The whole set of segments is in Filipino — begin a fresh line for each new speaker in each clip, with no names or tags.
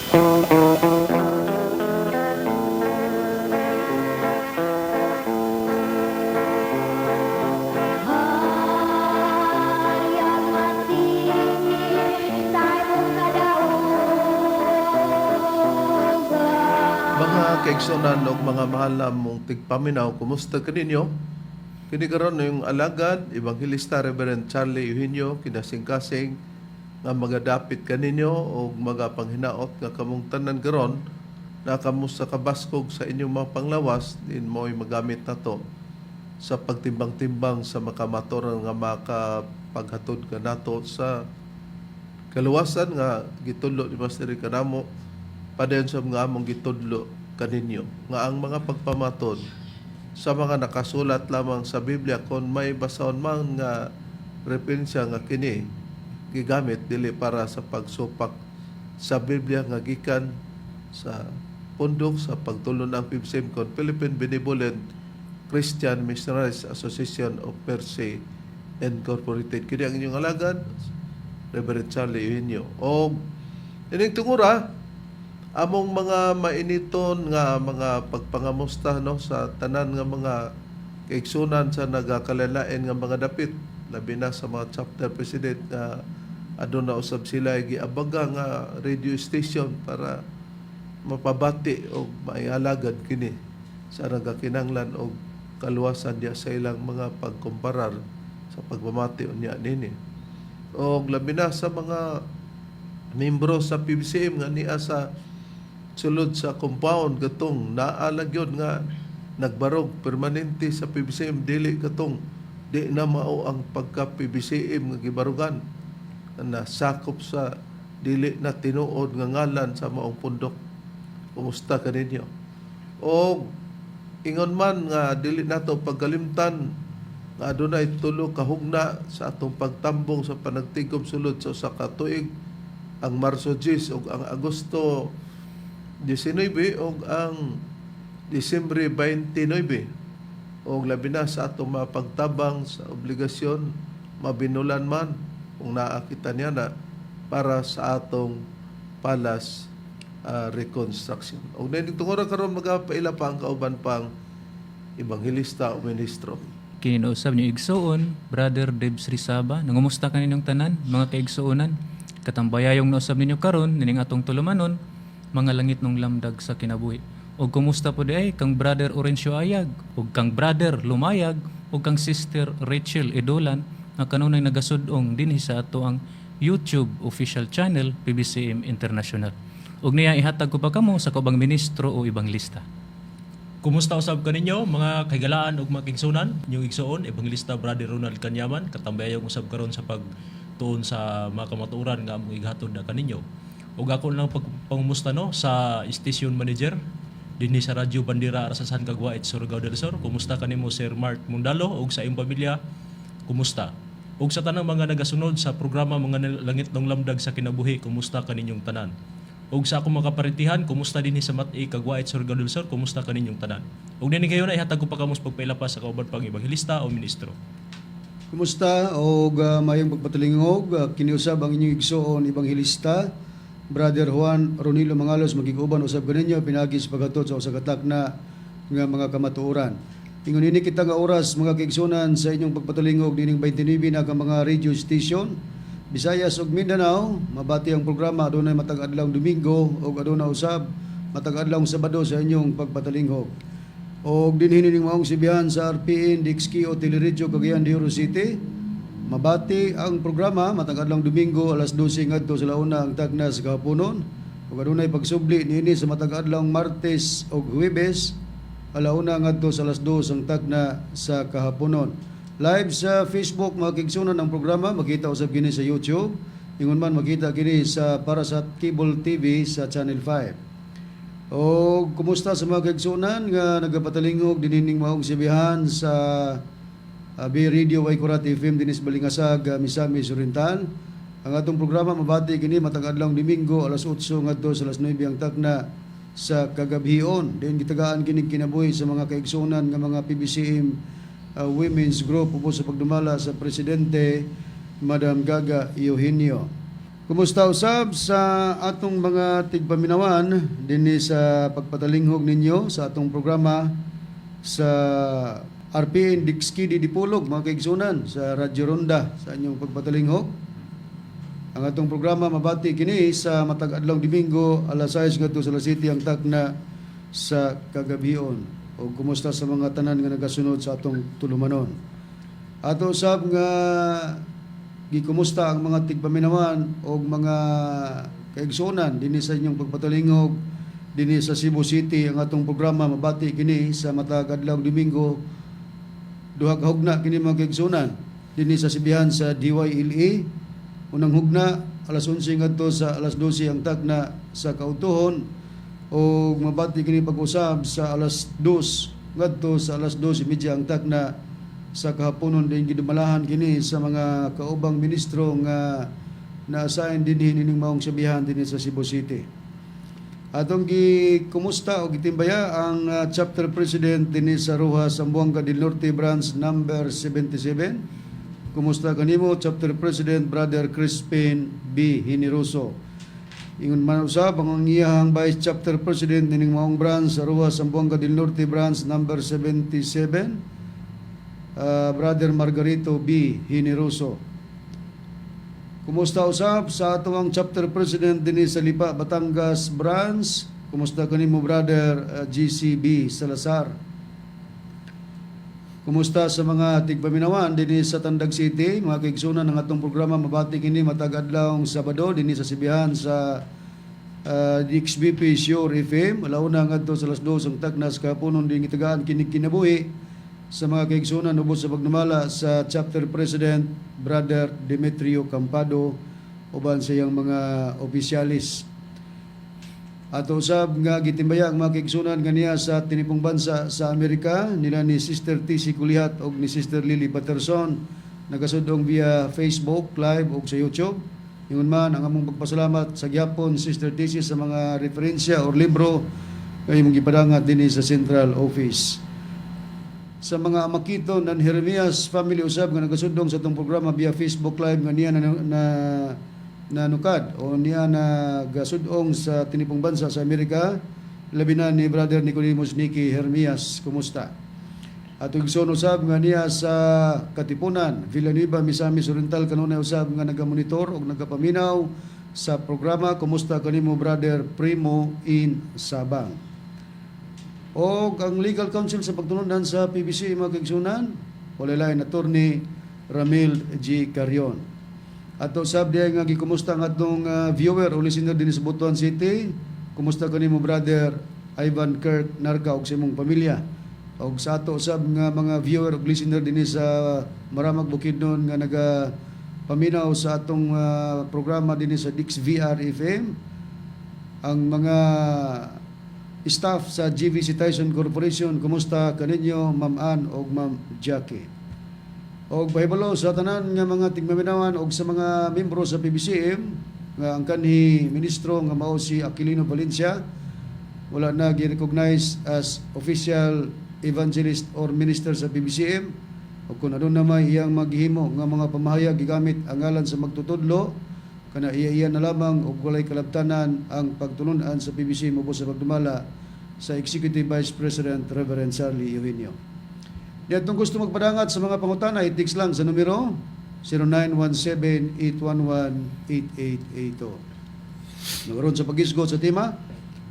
Mga kaigsunan o mga mahal na mong tigpaminaw, kumusta ka ninyo? Kini karon yung alagad, Evangelista Reverend Charlie Eugenio, kinasing-kasing nga magadapit ka ninyo o mga panghinaot nga kamong tanan karon na kamo sa kabaskog sa inyong mga panglawas, din mo'y magamit na to sa pagtimbang-timbang sa makamatoran nga makapaghatod ka nato sa kaluwasan nga gitudlo ni Master Kanamo padayon sa mga among gitudlo kaninyo nga ang mga pagpamatod sa mga nakasulat lamang sa Biblia kon may basahon man nga referensya nga kini gigamit dili para sa pagsupak sa Biblia nga gikan sa pundok sa pagtulon ng PBCM kon Philippine Benevolent Christian Missionaries Association of Per Se Incorporated. Kini ang inyong alagad Reverend Charlie Eugenio. O ining tungura among mga mainiton nga mga pagpangamusta no sa tanan nga mga kaigsunan sa nagakalalain nga mga dapit labi na sa mga chapter president nga aduna usab sila giabaga nga radio station para mapabati o maialagad kini sa nagakinanglan og kaluwasan diya sa ilang mga pagkomparar sa pagmamati unya nini. Og labi na sa mga membro sa PBCM nga niya sa sulod sa compound katong naalag yun nga nagbarog permanente sa PBCM dili katong di na mao ang pagka PBCM nga gibarugan na sakop sa dili na tinuod nga ngalan sa maong pundok. Kumusta ka ninyo? O ingon man nga dili nato pagkalimtan nga adunay tulo ka hugna sa atong pagtambong sa panagtigom sulod sa usa ka tuig ang Marso 10 ug ang Agosto 19 o ang Disyembre 29 o labi na sa atong mapagtabang sa obligasyon mabinulan man kung naakita niya na para sa atong palas reconstruction. O nanitungura karon magapaila pa ang kauban pang Evangelista o Ministro.
Kinausap niyo igsuon, Brother Debs Rizaba, nangumusta ka ninyong tanan, mga kaigsuonan, katambayayong nausap ninyo karon nining atong tulumanon, mga langit ng lamdag sa kinabuhi. O kumusta po di ay kang Brother Orencio Ayag, o kang Brother Lumayag, o kang Sister Rachel Edolan, na kanunay nagasudong din sa ato ang YouTube official channel PBCM International. Og niya ihatag ko pa kamo sa kubang ministro o Evangelista.
Kumusta usab ka ninyo mga kahigalaan ug mga kigsunan? Inyong igsuon Evangelista Brother Ronald Kanyaman, katambayayong usab karon sa pagtuon sa mga kamatuoran nga among ighatod na kaninyo. Ug ako lang pagpangumusta no sa station manager dinhi sa Radyo Bandera Arasasan Kagwait, Surigao del Sur. Kumusta kanimo Sir Mark Mundalo ug sa iyong pamilya? Kumusta? Ug sa tanang mga nagasunod sa programa mga langit ng lamdag sa kinabuhi, kumusta kaninyong tanan? Ug sa akong mga kaparitihan, kumusta dinhi sa Mati Kagwait, Surigao del Sur? Kumusta kaninyong tanan? Ug dinhi kayo na ihatag ko pa kamos pagpailapas sa kauban pang Evangelista o Ministro.
Kumusta og mayong pagpatalingog kiniusab ang inyong igsuon Evangelista Brother Juan Ronilo Mangalos magiguban usab kaninyo pinagi sa paghatod sa usa ka takna nga mga kamatuoran. Ingon ini kita nga oras mga kaigsunan sa inyong pagpatalingog dining 29 na ka mga radio station Visayas ug Mindanao. Mabati ang programa adunay matag adlawng Domingo ug aduna usab matag adlawng Sabado sa inyong pagpatalingog. Og dinhi ning maong sibihan sa RPN Dixki o Teleradyo Cagayan de Oro City. Mabati ang programa matag adlawng Domingo alas 12 ngadto sa launa ang tagna sa kahaponon. Ug adunay pagsubli niini sa matag adlawng Martes ug Huwebes alauna ngadto sa alas 2 ang tagna sa kahaponon. Live sa Facebook mga kigsunan ang programa, makita usab kini sa YouTube. Ingon man makita kini sa Parasat Cable TV sa Channel 5. O kumusta sa mga kigsunan nga nagapatalingog dinining maong sibihan sa B Radio Waikurat FM dinis Balingasag, Misamis Oriental. Ang atong programa mabati kini matag adlawng Domingo alas 8 ngadto sa alas 9 ang tagna sa kagabhion. Din gitagaan kini kinabuhi sa mga kaigsunan nga mga PBCM Women's Group upo sa pagdumala sa Presidente Madam Gaga Eugenio. Kumusta usab sa atong mga tigpaminawan dinhi sa pagpatalinghog ninyo sa atong programa sa RPN Dixkidi Dipolog, mga kaigsunan, sa Radyo Ronda sa inyong pagpatalinghog. Ang atong programa mabati kini sa matag adlaw Domingo alas 6 ngadto sa alas 7 ang takna sa kagabion. O kumusta sa mga tanan nga nagasunod sa atong tulumanon. Ato usab nga gikumusta ang mga tigpaminawan o mga kaigsunan dinhi sa inyong pagpatalingog dinhi sa Cebu City. Ang atong programa mabati kini sa matag adlaw Domingo duha ka hugna kini mga kaigsunan dinhi sa sibihan sa DYLA. Unang hugna alas 11 ngadto sa alas 12 ang takna sa kautuhon o mabati kini pag-usab sa alas 2 ngadto sa alas 12:30 ang takna sa kahaponon din gidumalahan kini sa mga kaubang ministro nga na-assign dinhi nining maong sabihan dinhi sa Cebu City. Atong gikumusta o gitimbaya ang chapter president dinhi sa Rojas Zamboanga del Norte branch number 77. Kumusta kanimo chapter president Brother Crispin B. Hineroso. Ingon man usab ang iyang vice chapter president nining maong branch sa Rojas Zamboanga del Norte branch number 77. Brother Margarito B. Hineroso. Kumusta usab sa atong chapter president dinhi sa Lipa, Batangas branch? Kumusta kanimo Brother GCB Salazar? Kumusta sa mga tigpaminawan dinhi sa Tandag City? Mga kaigsunan ng atong programa mabati kini matag adlaw Sabado dinhi sa sibihan sa DXBP Sure FM. Alauna ngadto sa alas 2 ang taknas kapunon dinhi tagaan kini kinabuhi sa mga kaigsunan ubos sa pagdumala sa chapter president Brother Demetrio Campado uban sa iyang mga opisyalis. Ato usab nga gitimbaya ang mga kaigsunan kaniya sa tinipong bansa sa Amerika nila ni Sister TC Kulihat o ni Sister Lily Patterson nagasudong via Facebook Live o sa YouTube. Ingon man ang among pagpasalamat sa gyapon Sister TC sa mga referensya o libro kay mong gipadangat dinhi sa Central Office. Sa mga amakiton ng Jeremias family usab nga nagasudong sa itong programa via Facebook Live nga niya na nukad o niya na gasudong sa tinipong bansa sa Amerika, labi na ni Brother Nicodemus Nicky Jeremias. Kumusta? At igsoon usab nga niya sa Katipunan, Villanueva, Misamis Oriental kanunay usab nga nagamonitor o nagapaminaw sa programa. Kumusta kanimo Brother Primo in Sabang? O ang legal counsel sa pagtulungan sa PBC mga kaigsunan, walay attorney Ramil G. Carion. Ato sab diay nga gikumusta ang atong viewer o listener dinhi sa Butuan City. Kumusta kanimo Brother Ivan Kirk Narca ug sa imong pamilya. Og sa ato sab nga mga viewer ug listener dinhi sa Maramag Bukidnon nga naga paminaw sa atong programa dinhi sa Dix VR FM. Ang mga staff sa GVC Tyson Corporation, kumusta kaninyo Ma'am Ann o Ma'am Jackie? O bahibalo sa tanan nga mga tigmaminawan o sa mga membro sa PBCM nga ang kanhi ministro nga mao si Aquilino Valencia wala na gi-recognize as official evangelist or minister sa PBCM o kung ano na may iyang maghimo nga mga pamahayag gigamit ang ngalan sa magtutudlo kana iya na lamang og walay kalabtanan ang pagtulunan sa PBC ubos sa pagdumala sa Executive Vice President Reverend Charlie Eugenio. Diyan kung gusto magpadangat sa mga pangutana, i-text lang sa numero 0917-811-8882. Nagaroon sa pag-isgot sa tema,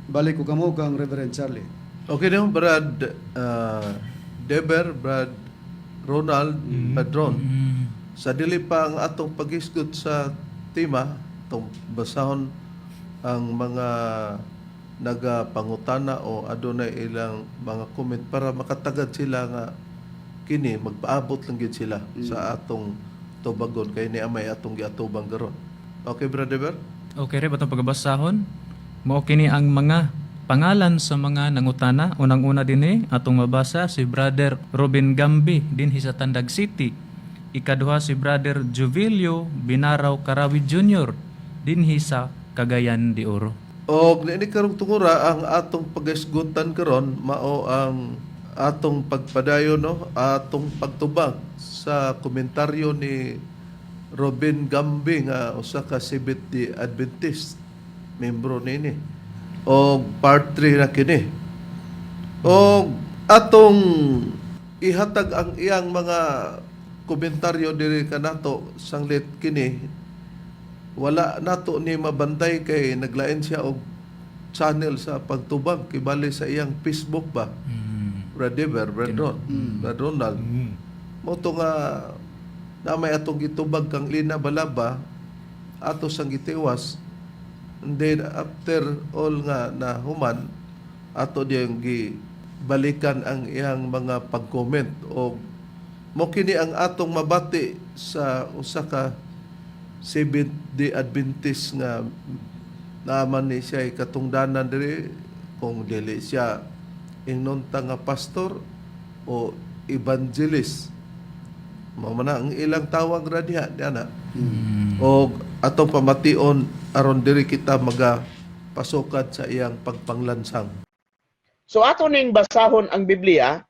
balik ko kamo kang Reverend Charlie.
Okay na Brad Deber, Brad Ronald Padron. Sa dili pa ang atong pag-isgot sa tema, itong basahon ang mga nagapangutana o adunay ilang mga comment para makatagad sila nga kini magpaabot lang gid sila sa atong tubagon kay ni amay atong giatubang garon. Okay, Brother Ber?
Okay re batong pagbasahon. Mao kini ang mga pangalan sa mga nangutana. Unang-una dinhi atong mabasa si Brother Robin Gambi dinhi sa Tandag City. Ikaduha si Brother Jovilio Binaraw Karawi Jr. dinhi sa Cagayan de Oro.
Og ni karong tungura ang atong pagasgutan karon mao ang atong pagpadayon no, atong pagtubag sa komentaryo ni Robin Gambi nga usa ka Seventh-day Adventist, membro nini. O part 3 na kini. O atong ihatag ang iyang mga komentaryo diri kanato sanglit kini, wala nato ni mabantay kay naglain siya og channel sa pagtubag kibali sa iyang Facebook ba. Brad Dever, Brad Ronald. Mo to nga na may atong gitubag kang Lina Balaba ato sang gitiwas, and then after all nga na human ato diyang gibalikan ang iyang mga pag-comment o mo kini ang atong mabati sa usa ka Seventh-day Adventist nga naaman ni siya katungdanan diri kung dili siya inunta nga pastor o evangelist. Mao man ang ilang tawag ra diha ana. O atong pamation aron diri kita pasukat sa iyang pagpanglansang.
So ato ning basahon ang Biblia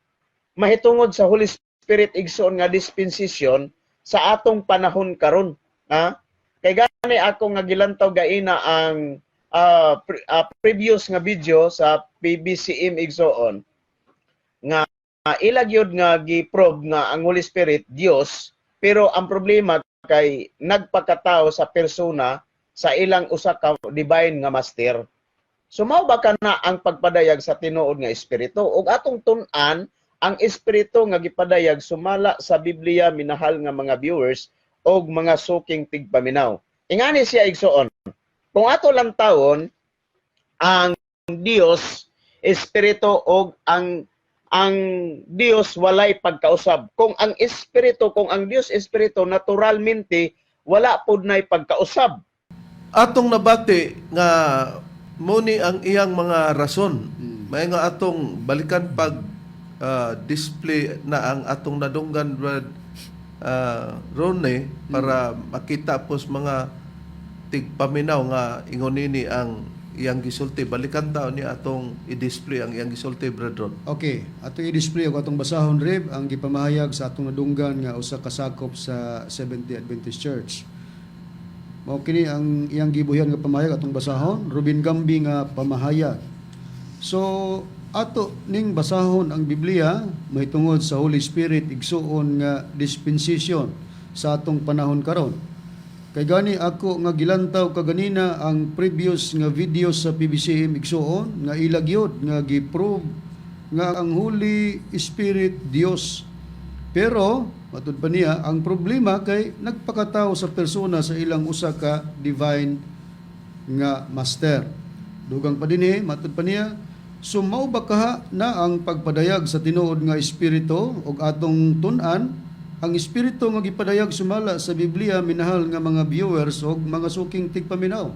mahitungod sa Holy Spirit igsoon nga dispensation sa atong panahon karon, ha? Kay gani ako nga gilantaw gaina ang previous nga video sa PBCM igsoon nga ilagyod nga gi-probe nga ang Holy Spirit Dios, pero ang problema kay nagpakatao sa persona sa ilang usa ka divine nga master. So mao ba kana ang pagpadayag sa tinuod nga espiritu ug atong tun-an ang espiritu nga gipadayag sumala sa Biblia, minahal nga mga viewers og mga suking tigpaminaw. Ingani siya igsoon. Kung ato lang tawon ang Dios espiritu og ang Dios walay pagkausab. Kung ang Dios espiritu naturalmente wala pud nay pagkausab.
Atong nabati nga muni ang iyang mga rason. May nga atong balikan pag display na ang atong nadunggan Brad Ronnie para makita pos mga tigpaminaw nga ingon nini ang iyang gisulti. Balikan taon ni atong i-display ang iyang gisulti, Brad Ron.
Okay, atong i-display ako atong basahon rib ang gipamahayag sa atong nadunggan nga usa ka sakop sa Seventh-day Adventist Church. Mao kini ang iyang gibuhian nga pamahayag atong basahon, Robin Gambi nga pamahayag. So ato ning basahon ang Biblia mahitungod sa Holy Spirit igsuon nga dispensation sa atong panahon karon. Kay gani ako nga gilantaw kaganina ang previous nga video sa PBCM igsuon nga ilagyod nga gi-prove nga ang Holy Spirit Dios. Pero matud pa niya ang problema kay nagpakatao sa persona sa ilang usa ka divine nga master. Dugang pa dinhi matud pa niya, sumaw ba kaha na ang pagpadayag sa tinuod nga espiritu ug atong tun-an ang espiritu nga gipadayag sumala sa Biblia, minahal nga mga viewers ug mga suking tigpaminaw.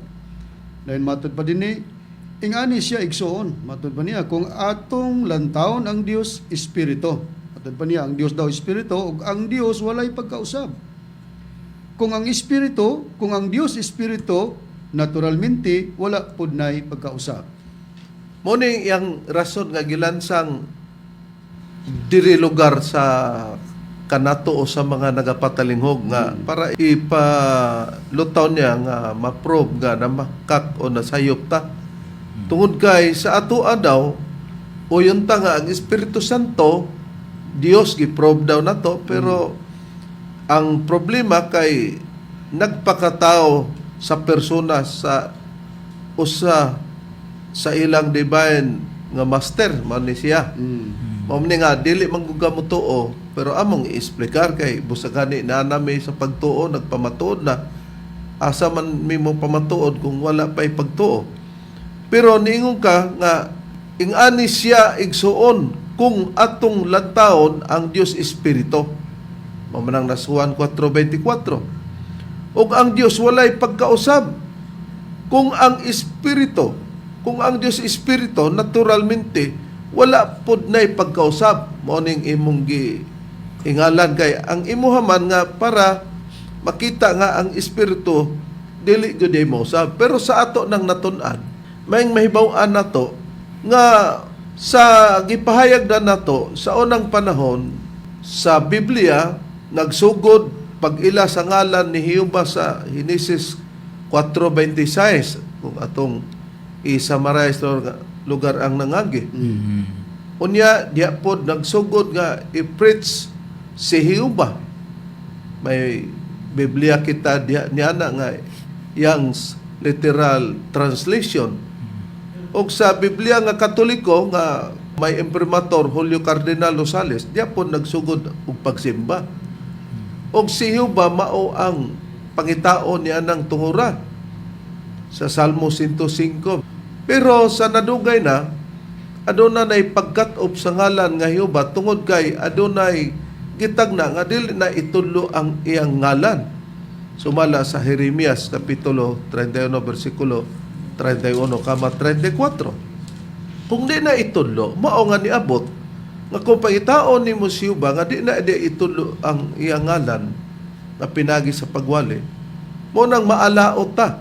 Lain matud pa dinhi, ingani siya igsuon. Matud pa niya kung atong lantawon ang Dios espiritu. Matud pa niya ang Dios daw espiritu ug ang Dios walay pagkausab. Kung ang Dios espiritu, naturalmente wala pud nay pagkausab.
Muni yang rason nga gilansang diri lugar sa kanato o sa mga nagapatalinghog nga para ipalutaw niya nga ma-probe nga na makak o nasayop ta. Tungod kay sa ato daw o yun ta nga ang Espiritu Santo Dios gi-probe daw nato, pero ang problema kay nagpakatao sa persona sa usa sa ilang divine nga master man ni siya. Mao ni nga dili man gud mo tuo, pero among i-explicar kay busagani na nami sa pagtuo nagpamatuod na asa man mimo pamatuod kung wala pay pagtuo. Pero niingon ka nga ingani siya igsuon kung atong lantawon ang Dios Espiritu. Mao man ang Juan 4:24. Ug ang Dios walay pagkausab. Kung ang Dios Espiritu naturalmente wala pud nay pagkausab. Mao ning imong giingalan kay ang imuhaman nga para makita nga ang Espiritu dili gyud mo usab. Pero sa ato nang natun-an, may mahibaw-an nato nga sa gipahayag na nato sa unang panahon sa Biblia nagsugod pag-ila sa ngalan ni Hiyuba sa Genesis 4:26 kung atong i-summarize nga lugar ang nangagi. Unya diya pod nagsugod nga i-preach si Hiyuba. May Biblia kita diya niana nga Young's literal translation. Og sa Biblia nga Katoliko nga may imprimatur Julio Cardinal Rosales, diya po nagsugod og pagsimba. Og si Hiyuba mao ang pangitaon niya ng tungura sa Salmo 105. Pero sa nadugay na, adunay pagkat-op sa ngalan nga Hiyuba tungod kay adunay gitagna nga dili na itudlo ang iyang ngalan. Sumala sa Jeremias kapitulo 31 bersikulo 31-34. Kung di na itudlo, mao nga niabot nga kung pangitaon ni Hiyuba nga di na itudlo ang iyang ngalan na pinagi sa pagwali, mo nang maalaot ta.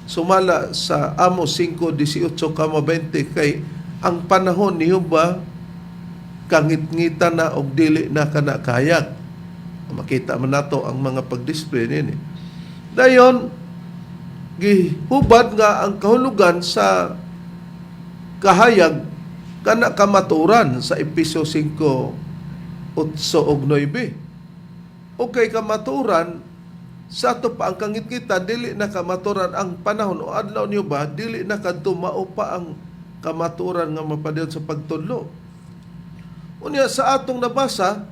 Sumala sa Amos 5:18-20 kay ang panahon ni Hiyuba kangit-ngita na og dili na kana kayag. Makita man nato ang mga pag-display nini. Dayon gihubad nga ang kahulugan sa kahayag kana kamaturan sa Efesio 5:8-9. Okay, kamaturan sa ato pa ang kangit-kita dili na kamaturan ang panahon o adlaw niyo ba dili na kadto mao pa ang kamaturan nga mapadayon sa pagtudlo. Unya sa atong nabasa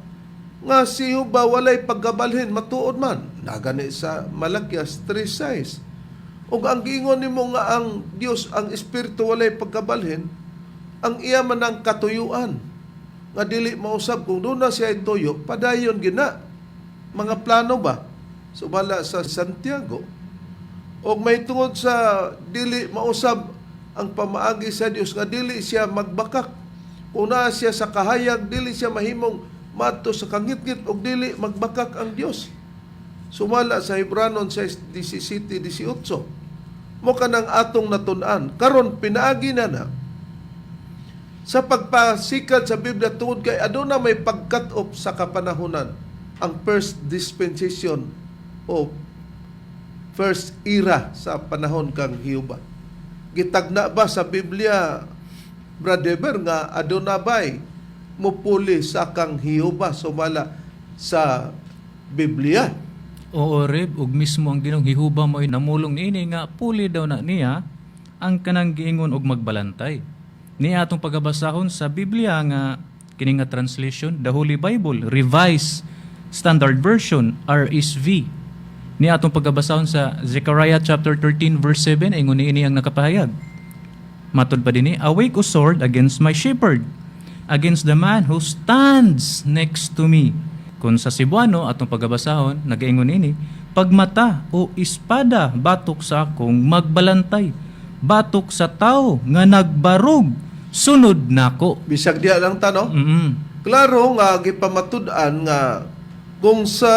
nga si Hiyuba walay paggabalhin matuod man nagani sa Malakias 3:6. Ug ang giingon nimo nga ang Dios ang espiritu walay pagkabalhin, ang iya man ang katuyuan nga dili mausab kung doon na siya tuyo padayon gina mga plano ba subala sa Santiago. Og may tungod sa dili mausab ang pamaagi sa Dios nga dili siya magbakak. Kung naa siya sa kahayag dili siya mahimong madto sa kangit-ngit og dili magbakak ang Dios. Sumala sa Hebranon 6:17-18. Mo kanang atong natun-an karon pinaagi na sa pagpasikad sa Biblia tungod kay aduna may pagkat-op sa kapanahunan ang first dispensation o first era sa panahon kang Hiyuba. Gitagna ba sa Biblia, Brother Ber, nga aduna bay mupuli sa kang Hiyuba sumala sa Biblia?
Oo, Reb, ug mismo ang Ginoong Hiyuba mo'y namulong niini nga puli daw na niya ang kanang giingon og magbalantay. Niya atong pagabasahon sa Biblia nga kini nga translation, the Holy Bible, Revised Standard Version, RSV. Niya atong pagabasahon sa Zechariah chapter 13 verse 7 ingon niini ang nakapahayag. Matod pa dinhi, awake, O sword, against my shepherd, against the man who stands next to me. Kung sa Cebuano atong pagabasahon, nagaingon ini, pagmata o espada batok sa akong magbalantay, batok sa tao nga nagbarog, sunod nako.
Bisag diya lang tanong. Klaro nga gipamatud-an nga kung sa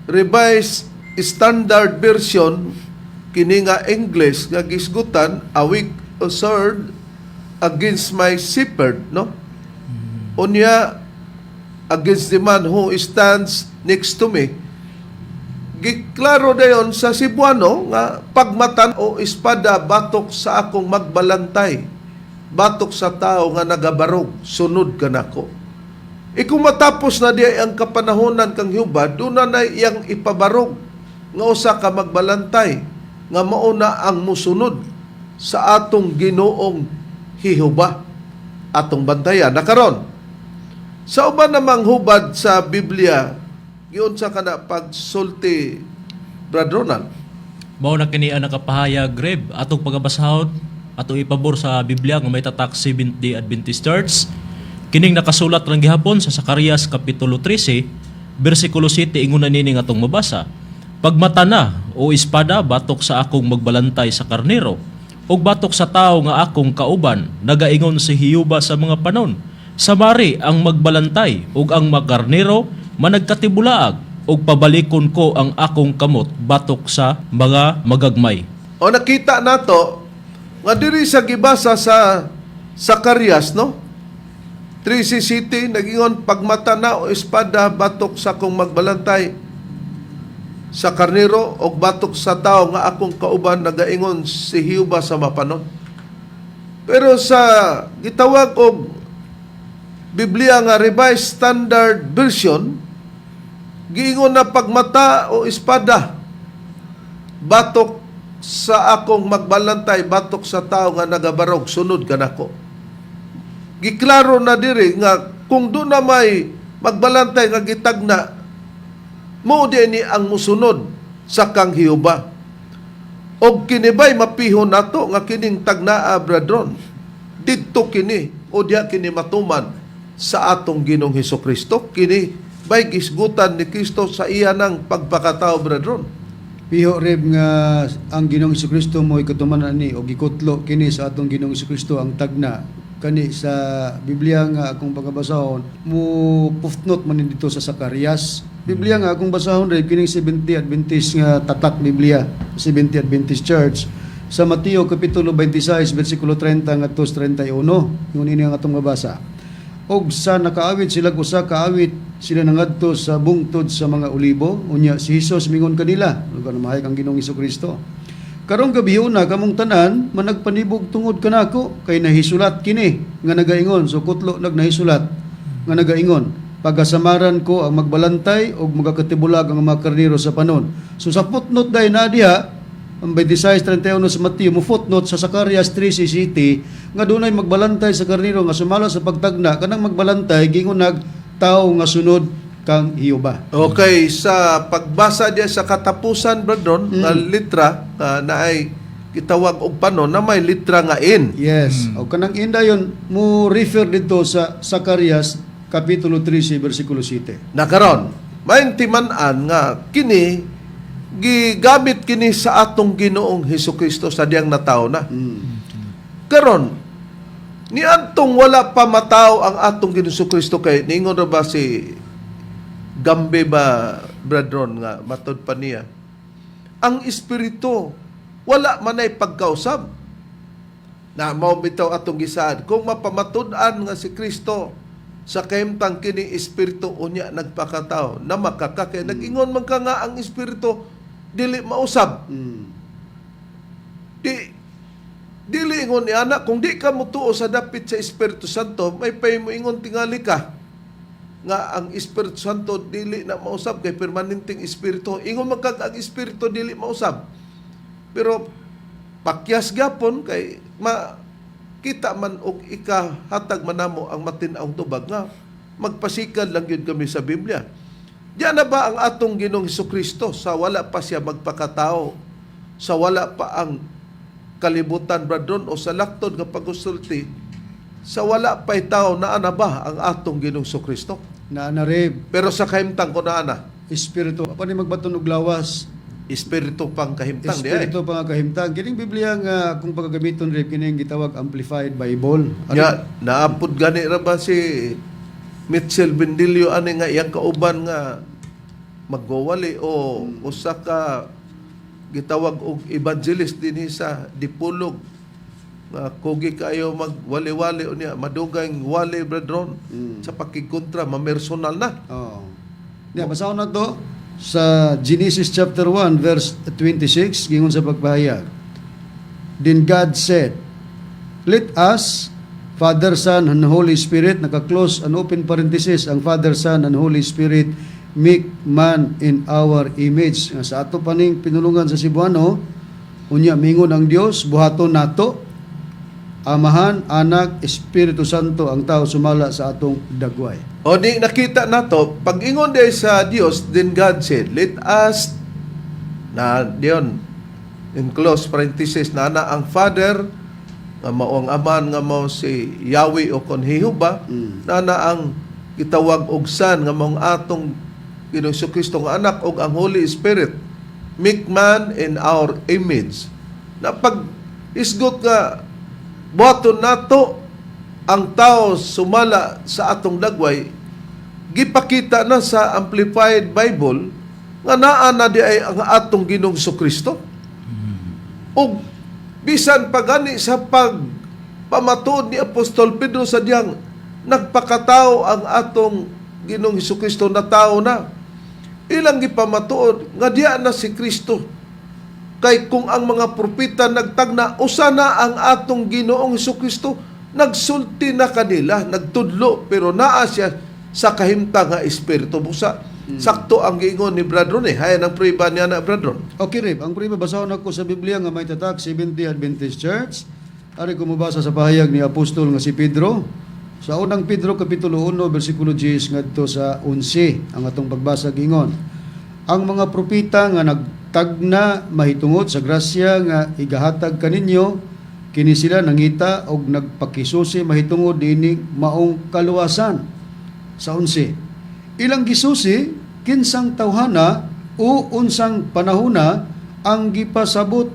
Revised Standard Version kini nga English nga gisgutan, awake, O sword, against my shepherd, no? Unya against the man who stands next to me. Giklaro dayon sa Cebuano nga pagmatan o espada batok sa akong magbalantay, batok sa tao nga nagabarog, sunod ka nako. Kung matapos na diay ang kapanahonan kang Hiyuba, doon na iyang ipabarog nga usa ka magbalantay nga mauna ang musunod sa atong Ginoong Hiyuba atong bantayan. Nakaron sa uban namang hubad sa Biblia, giunsa kana pagsulti, Brad Ronald?
Mao na kini ang nakapahayag, Reb, atong pagabasahon atong ipabor sa Biblia nga may tatak Seventh-day Adventist Church. Kining nakasulat lang gihapon sa Zacarias kapitulo 13 bersikulo 7 ingon na nini nga atong mabasa. Pagmata na o espada batok sa akong magbalantay sa karnero, ug batok sa tao nga akong kauban, nagaingon si Hiyuba sa mga panon. Samari ang magbalantay ug ang makarnero managkatibulaag, ug pabalikon ko ang akong kamot batok sa mga magagmay.
O nakita nato nga diri sa gibasa sa Zacarias, no? 3:7 nagingon pagmata na o espada batok sa akong magbalantay. sa karnero o batok sa tao nga akong kauban nagaingon si Hiuba sa mapanon. Pero sa gitawag og Biblia nga Revised Standard Version, giingon na pagmata o espada, batok sa akong magbalantay, batok sa tao nga nagabarog, sunod ka nako. Giklaro na diri nga kung doon na may magbalantay nga gitagna, mo ni ang musunod sa kang Hiuba. Og kinibay mapihon nato nga kining tagnaa bradron. Didto kini o diha kini matuman sa atong Ginoong Hesukristo. Kini bay gisgutan ni Kristo sa iya ng pagpakatao bradron.
Piho rib nga ang Ginoong Jesucristo mo ikatumanan ni o gikutlo kini sa atong Ginoong Jesucristo ang tagna kani sa Biblia nga akong pagabasahon mo pufnot man dito sa Zacarias. Biblia nga akong basahon rib kining 70 Adventist nga tatak Biblia, 70 Adventist Church sa Mateo kapitulo 26 bersikulo 30 ngadto 31. Yun ini ang atong mabasa. Og sa nakaawit sila usa kaawit sila nangadto sa bungtod sa mga olibo unya si Hesus mingon kanila ug mahayag ang Ginoong Jesucristo. Karong gabi una kamong tanan managpanibog tungod kanako kay nahisulat kini nga nagaingon so kutlo naghisulat nga nagaingon pagasamaran ko ang magbalantay og magakatibulag ang mga karnero sa panon. So sa footnote day na diha ang 26:31 sa Mateo mo footnote sa Zacarias 3:60 nga dunay magbalantay sa karnero nga sumala sa pagtagna kanang magbalantay gingon nag tao nga sunod kang Hiuba.
Okay, sa pagbasa diya sa katapusan bradron nga litra na ay gitawag og panon na may litra nga in.
Yes. O kanang indayon mo refer dito sa Zacarias kapitulo 13 bersikulo 7.
Nakaron, maintiman-an nga kini gigamit kini sa atong Ginoong Hesukristo sa diyang nataw na. Karon, ni antong wala pa mataw ang atong Ginoong Hesukristo kay ningon ra ba si Gambe ba bradron nga matod pa niya. Ang espiritu wala man ay pagkausab. Na mao bitaw atong gisaad kung mapamatud-an nga si Kristo sa kahimtang kini espiritu unya nagpakatao na makakakay nag-ingon man ka nga ang espiritu dili mausab. Dili ingon ni anak kung di ka mutuo sa dapit sa Espiritu Santo may pay mo ingon tingali ka nga ang Espiritu Santo dili na mausab kay permanenteng espiritu. Ingon man kag ang espiritu dili mausab. Pero pakyas gapon kay kita man og ikahatag manamo ang matinaong tubag nga magpasikad lang yun kami sa Biblia. Diyan na ba ang atong Ginoong Hesukristo sa wala pa siya magpakatao, sa wala pa ang kalibutan bradron o sa laktod nga pagkusulti, sa wala pa'y tao na ana ba ang atong Ginoong Hesukristo?
Na narib
Pero sa kahimtang ko na ana,
espiritu pa ni magbaton og lawas.
espiritu pang kahimtang di ay.
Espiritu pa nga kahimtang. Kining Biblia nga kung pagagamiton rib kining gitawag Amplified Bible.
Ya, naapod gani ra ba si Mitchell Bendilio ani nga iyang kauban nga magwawali o usa ka gitawag og evangelist dinhi sa Dipulog nga kugi kayo magwali-wali unya madugay wali brethren sa pakikontra mamersonal na.
Oh. Nya basahon na to sa Genesis chapter 1 verse 26 gingon sa pagpahayag. Then God said, "Let us Father, Son, and Holy Spirit, naka-close and open parenthesis ang Father, Son, and Holy Spirit make man in our image." Sa ato paning pinulungan sa Cebuano, unya mingon ang Dios buhaton nato Amahan, Anak, Espiritu Santo ang tao sumala sa atong dagway.
O di nakita nato pag ingon day sa Dios, then God said, "Let us," na diyon in close parenthesis na ang Father nga mao ang aman nga mao si Yahweh o kon Jehovah, na ang gitawag og Son nga mao atong Ginoong Jesucristo nga anak og ang Holy Spirit make man in our image. Na pag isgot nga buhaton nato ang tao sumala sa atong dagway, gipakita na sa Amplified Bible nga naa na di ay ang atong Ginoong Jesucristo. Og bisan pagani sa pagpamatud ni Apostol Pedro sa diyang nagpakatao ang atong Ginoong Hesukristo na tao na. ilang gipamatuod nga diya na si Kristo. Kay kung ang mga propeta nagtagna, usa na ang atong Ginoong Hesukristo, nagsulti na kanila, nagtudlo, pero naa siya sa kahimtang nga espiritu. Busa, sakto ang giingon ni Brad Ron. Hayan ang prueba niya na, Brad Ron.
Okay, Rib. Ang prima basahon ako sa Biblia nga may tatak, Seventh-day Adventist Church. Ari ko mabasa sa pahayag ni Apostol nga si Pedro. Sa unang Pedro, Kapitulo 1, versikulo 10, ngadto sa 11, ang atong pagbasa gingon. Ang mga propita nga nagtagna mahitungod sa grasya nga igahatag kaninyo, kini sila nangita og nagpakisusi mahitungod dining maong kaluwasan. Sa 11, ilang gisusi kinsang tawhana o unsang panahona ang gipasabot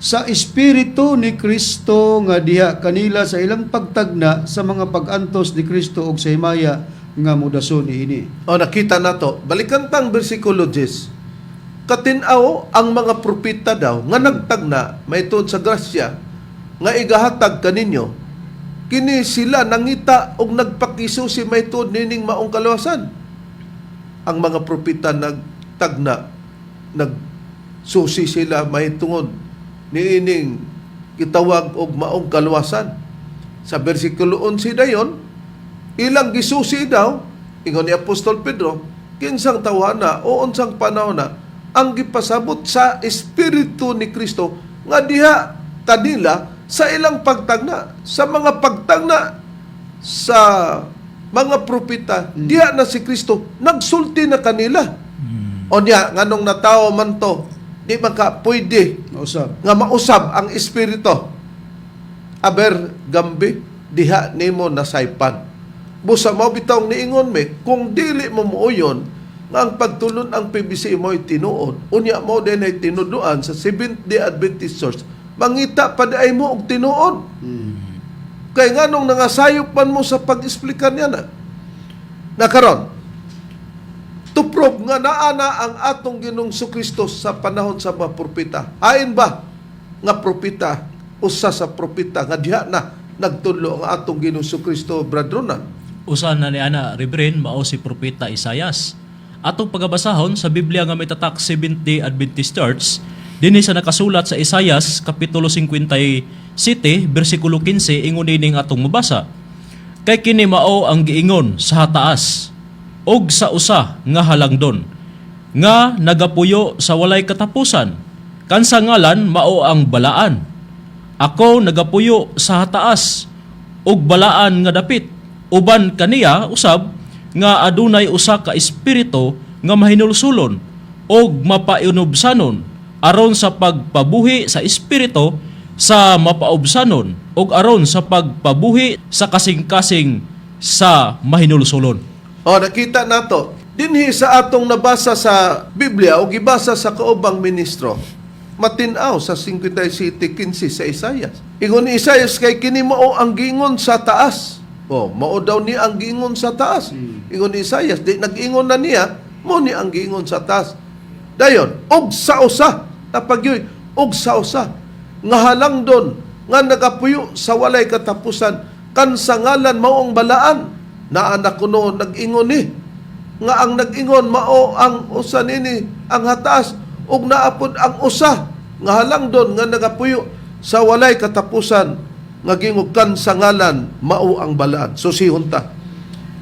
sa Espiritu ni Kristo nga diha kanila sa ilang pagtagna sa mga pag-antos ni Kristo og sa himaya nga mudason niini.
O nakita na to. Balikan tang versikulo 10. Katinaw ang mga propeta daw nga nagtagna may tuod sa grasya nga igahatag kaninyo. Kini sila nangita og nagpakisusi may tuod nining maong kaluwasan. Ang mga propeta nagtagna, nagsusi sila may tungod niining kitawag og maong kaluwasan. Sa versikulo 11 dayon, ilang gisusi daw, ingon ni Apostol Pedro, kinsang tawhana o unsang panahon na ang gipasabot sa Espiritu ni Kristo nga diha kanila sa ilang pagtagna, sa mga pagtagna sa mga propeta, diha na si Kristo, nagsulti na kanila. O niya, nganong natawo man to, di maka pwede
Mausab.
nga mausab ang Espiritu. Aber gambi, diha nimo nasaypan. Busa mo bitawng niingon me, kung dili mo muuyon, nga ang pagtulon ang PBC mo'y tinuod, unya mo din ay tinuduan sa Seventh-day Adventist Church, mangita pa ay mo og tinuod. Kaya nga nung nangasayop man mo sa pag-explikan niya na. Nakaron, to prove nga naana ang atong Ginoong Kristo sa panahon sa mga propeta. Hain ba nga propeta, usa sa propeta nga diha na nagtudlo ang atong Ginoong Kristo, Brad Ronan?
Usa na ni ana Rebren mao si propeta Isaias. Atong pagabasahon sa Biblia nga may tatak Seventh-day Adventist Church, dinhi sa nakasulat sa Isaias kapitulo 57 bersikulo 15 ingon ining atong mabasa. Kay kini mao ang giingon sa hataas og sa usa nga halangdon nga nagapuyo sa walay katapusan. Kansa ngalan mao ang balaan. Ako nagapuyo sa hataas og balaan nga dapit. Uban kaniya usab nga adunay usa ka espiritu nga mahinulsulon og mapainubsanon aron sa pagpabuhi sa espiritu sa mapaubsanon og aron sa pagpabuhi sa kasing-kasing sa mahinulsulon.
O, nakita nato, dinhi sa atong nabasa sa Biblia o gibasa sa kaubang ministro, matinaw sa 57:15 sa Isaias. Ingon ni Isaias, kay kini mao ang gingon sa taas. O, mao daw ni ang gingon sa taas. Ingon ni Isaias, di nag-ingon na niya, mo ni ang gingon sa taas. Dayon, og sa usa, napagyoy, og sa usa, nga halangdon, nga nagapuyo sa walay katapusan, kan sa ngalan maong balaan, na anak ko noon nag-ingon ni, nga ang nag-ingon mao ang usa nini, ang hataas, og naapod ang usa, nga halangdon, nga nagapuyo sa walay katapusan, nga gingukan sa ngalan mao ang balaan. So sihunta.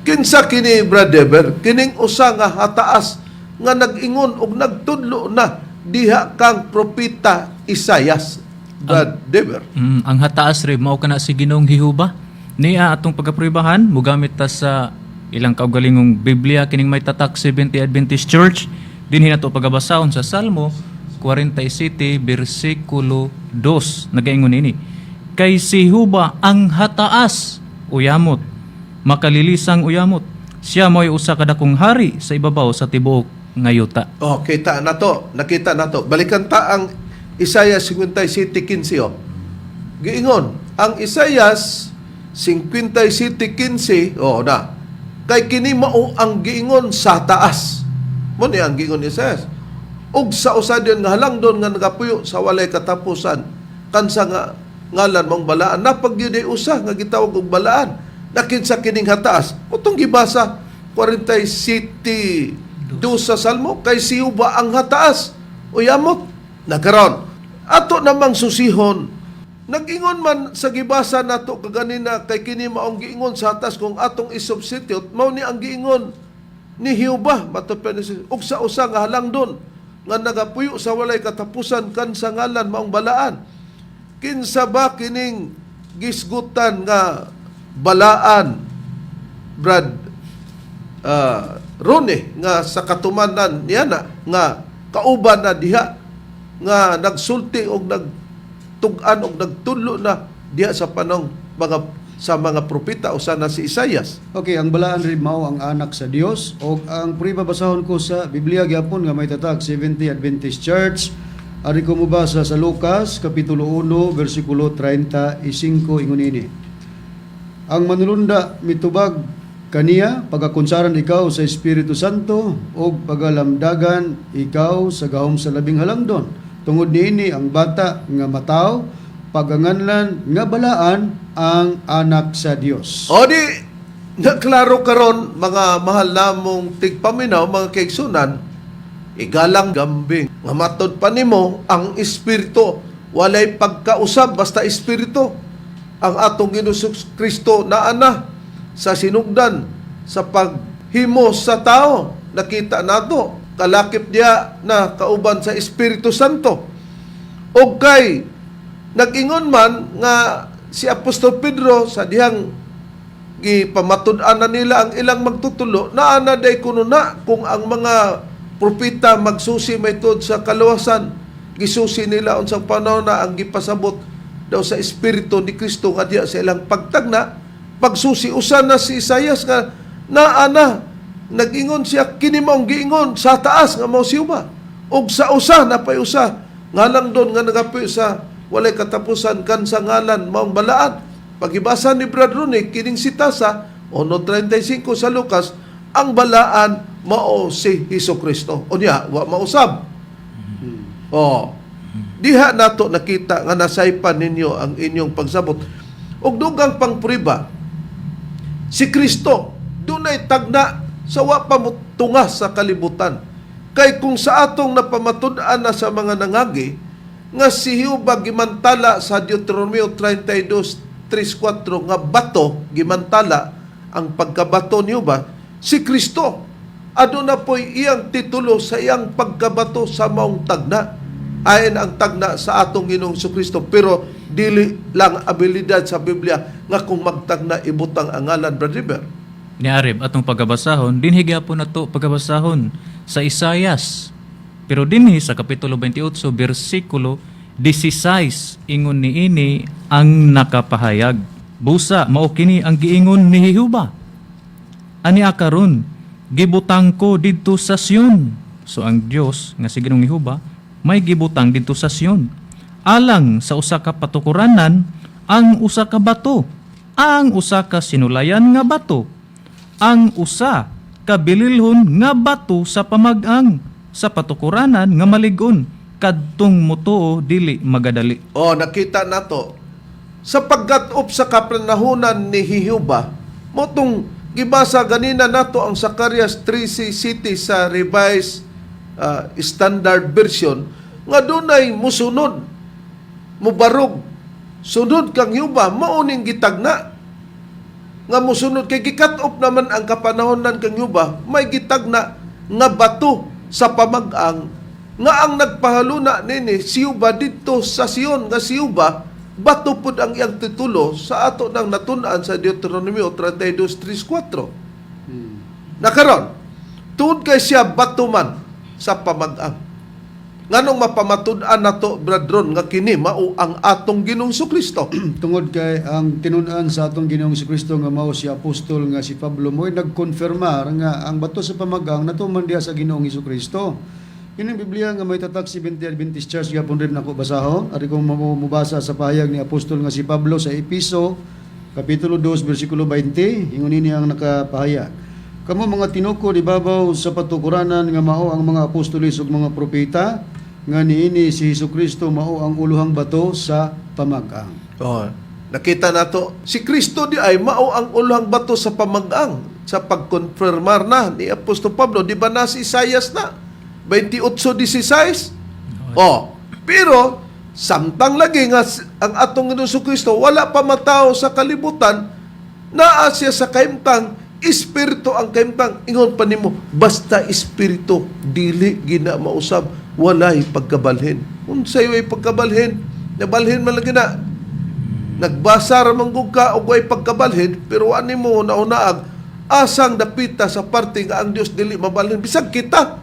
Kinsa kini, Brad Deber, kining usa nga hataas nga nag-ingon og nagtudlo na diha kang propeta Isaias, Brad Deber.
Ang hataas rin, mao ka na si Ginoong Jehovah. Niya atong pagkapribahan, mugamit ta sa ilang kaugalingong Biblia, kining may tatak 70 Adventist Church, dinhi nato pagabasahon sa Salmo 47, versikulo 2, nagaingon ini. Kay si Jehovah ang hataas, uyamot, makalilisang uyamot. Siya mo'y usa kadakong hari sa ibabaw sa tibuok nga yuta.
Oh, kita na to. Nakita na to. Balikan ta ang Isaias 57:15. Oh. Giingon, ang Isaias 57:15, oh na. Kay kini mao ang giingon sa taas. Mo ni ang giingon ni Isaias. Ug sa usa diyon nga halangdon nga nagapuyo sa walay katapusan, kansa nga ngalan mong balaan, napagyuday usa nga gitawag og balaan. Nakinsa kining hataas. Utong gibasa 47 2 sa Salmo, kay Siuba ang hataas, uyamot, nagkaroon. Ato namang susihon, nag-ingon man sa gibasa nato kaganina, kay kini maong giingon sa hatas kung atong isubstitute, mao ni ang giingon ni Hiuba, matupyan ni ug sa usa nga halangdon, nga nagapuyo sa walay katapusan kan sa ngalan maong balaan. Kinsa ba kining gisgutan nga balaan, Brad Ronnie, nga sa katumanan niya na, nga kauban na diha, nga nagsulti o nagtugan o nagtulo na diha sa panong sa mga propeta o sana si Isaias.
Okay, ang balaan rin mao ang anak sa Dios o ang basahon ko sa Biblia gyapon nga may tatag Seventh-day Adventist Church. Ari ko mubasa sa Lucas kapitulo 1 bersikulo 35 ingon ini. Ang manulunda mitubag kaniya pagakunsaran ikaw sa Espiritu Santo o pagalamdagan ikaw sa gahom sa labing halangdon. Tungod niini ang bata nga mataw paganganlan nga balaan ang anak sa Dios.
O di, naklaro karon mga mahal namong tigpaminaw, mga kaigsunan, igalang gambing. Nga matod pa nimo ang Espiritu, walay pagkausab, basta Espiritu. Ang atong Ginoong Kristo na ana sa sinugdan, sa paghimo sa tao. Nakita nato, kalakip diya na kauban sa Espiritu Santo. O kay, nag-ingon man nga si Apostol Pedro sa dihang gipamatud-an na nila ang ilang magtutulo, na ana day kuno na kung ang mga propeta magsusi may tod sa kaluwasan, gisusi nila unsang panahon na ang gipasabot daw sa Espiritu ni Kristo nga diya sa ilang pagtagna, pagsusi usa na si Isaias nga naana, nag-ingon siya, kini maong giingon sa taas nga mao siya ug sa usa na pay usa ngalang doon nga nagapuy sa walay katapusan kan sa ngalan maong balaan. Pagibasa ni Brad Ronnie, kining sitasa 1:35 sa Lucas, ang balaan mao si Hesukristo. O niya, wa mausab. Diha nato nakita nga nasaypan ninyo ang inyong pagsabot. Og dugang pangpriba, si Kristo dunay tagna sa wa pa tunga sa kalibutan. Kay kung sa atong napamatud-an na sa mga nangagi, nga si Hiuba gimantala sa Deuteronomio 32:3-4 nga bato, gimantala ang pagkabato ni Hiuba, si Kristo aduna po'y iyang titulo sa iyang pagkabato sa maong tagna. Ayon ang tagna sa atong Ginoong Kristo, pero dili lang abilidad sa Biblia nga kung magtagna ibutang ang ngalan, Brad River.
Ni Arib, atong pagabasahon, dinhi po na to pagabasahon sa Isaias. Pero dinhi sa Kapitulo 28, versikulo 16, ingon ni ini ang nakapahayag. Busa, mao kini ang giingon ni Hiuba. Ani akaron, gibutang ko didto sa Sion. So ang Dios nga si Ginoong Hiuba may gibutang didto sa Sion. Alang sa usa ka patukuranan, ang usa ka bato, ang usa ka sinulayan nga bato, ang usa ka bililhon nga bato sa pamag-ang, sa patukuranan nga malig-on, kadtong mutuo dili magadali.
Nakita nato sa paggat-op sa kapranahunan ni Hiuba, motong gibasa ganina nato ang Zacarias 3:7 sa Revised Standard Version, nga dunay musunod, mubarog, sunod kang Hiuba, mauning gitagna, nga musunod kay gikat-op naman ang kapanahonan kang Hiuba, may gitagna nga bato sa pamag-ang, nga ang nagpahaluna nini Siuba dito sa Sion, nga Siuba bato pud ang iyang titulo sa ato nang natun-an sa Deuteronomio 32:3-4. Nakaron, tuod kay siya bato man sa pamag-ang. Nganong mapamatud-an nato, Bradron, nga kini mao ang atong Ginoong Kristo.
Tungod kay ang tinun-an sa atong Ginoong Kristo nga mao si apostol nga si Pablo mo'y nagkonfirmar nga ang bato sa pamagang natuman diha sa Ginoong Kristo. Kini Biblia nga may tatak 70 Adventist Church gyapon rin nako basahon. Ari kong mabasa sa pahayag ni apostol nga si Pablo sa Episo kapitulo 2 bersikulo 20, ingon ini ang nakapahayag. Kamo mga tinukod ibabaw sa patukuranan nga mao ang mga apostolis ug mga propeta, nga niini si Hesukristo mao ang uluhang bato sa pamag-ang.
Nakita nato si Kristo di ay mao ang ulang bato sa pamag-ang. sa pagkonfirmar na ni Apostol Pablo. Di ba nasa Isaias na? 28:16. Oh, pero samtang lagi nga ang atong Ginoong Kristo wala pa matao sa kalibutan, naa siya sa kaimtang, espiritu ang kaimtang. Ingon pa nimo, basta espiritu, dili gina mausab, walay pagkabalhin. Unsay way pagkabalhin? Nabalhin man lagi na. Nagbasa ra man gud ka og way pagkabalhin, pero ani mo naunaag asang dapita sa parte nga ang Dios dili mabalhin. Bisag kita,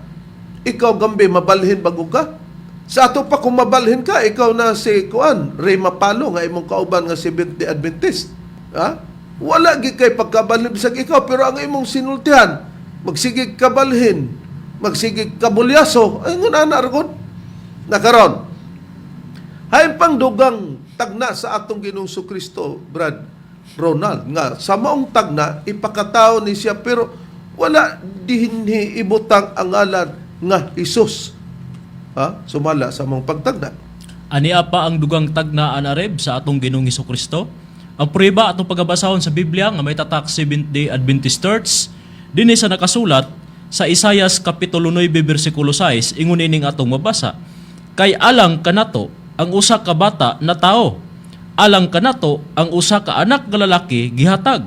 ikaw gambi mabalhin bago ka. Sa ato pa kung mabalhin ka, ikaw na si Ray Mapalo nga imong kauban nga Seventh-day Adventist. Ha? Wala gid kay pagkabalhin bisag ikaw, pero ang imong sinultihan magsigig kabalhin, magsigig kabulyaso, ay ngun ana ragod. Nakaron. Hay pang dugang tagna sa atong Ginoong Kristo, Brad Ronald, nga sa maong tagna ipakatao ni siya, pero wala dinhi ibutang ang ngalan nga Hesus. Ha? Sumala sa mong pagtagna.
Ania pa ang dugang tagna anareb sa atong Ginoong Hesukristo. Ang prueba atong pagabasahon sa Biblia nga may tatak Seventh-day Adventist Church dinhi sa nakasulat sa Isaias kapitulo 9 bersikulo 6, ingon ining atong mabasa. Kay alang kanato ang usa ka bata na tao, alang kanato ang usa ka anak nga lalaki gihatag,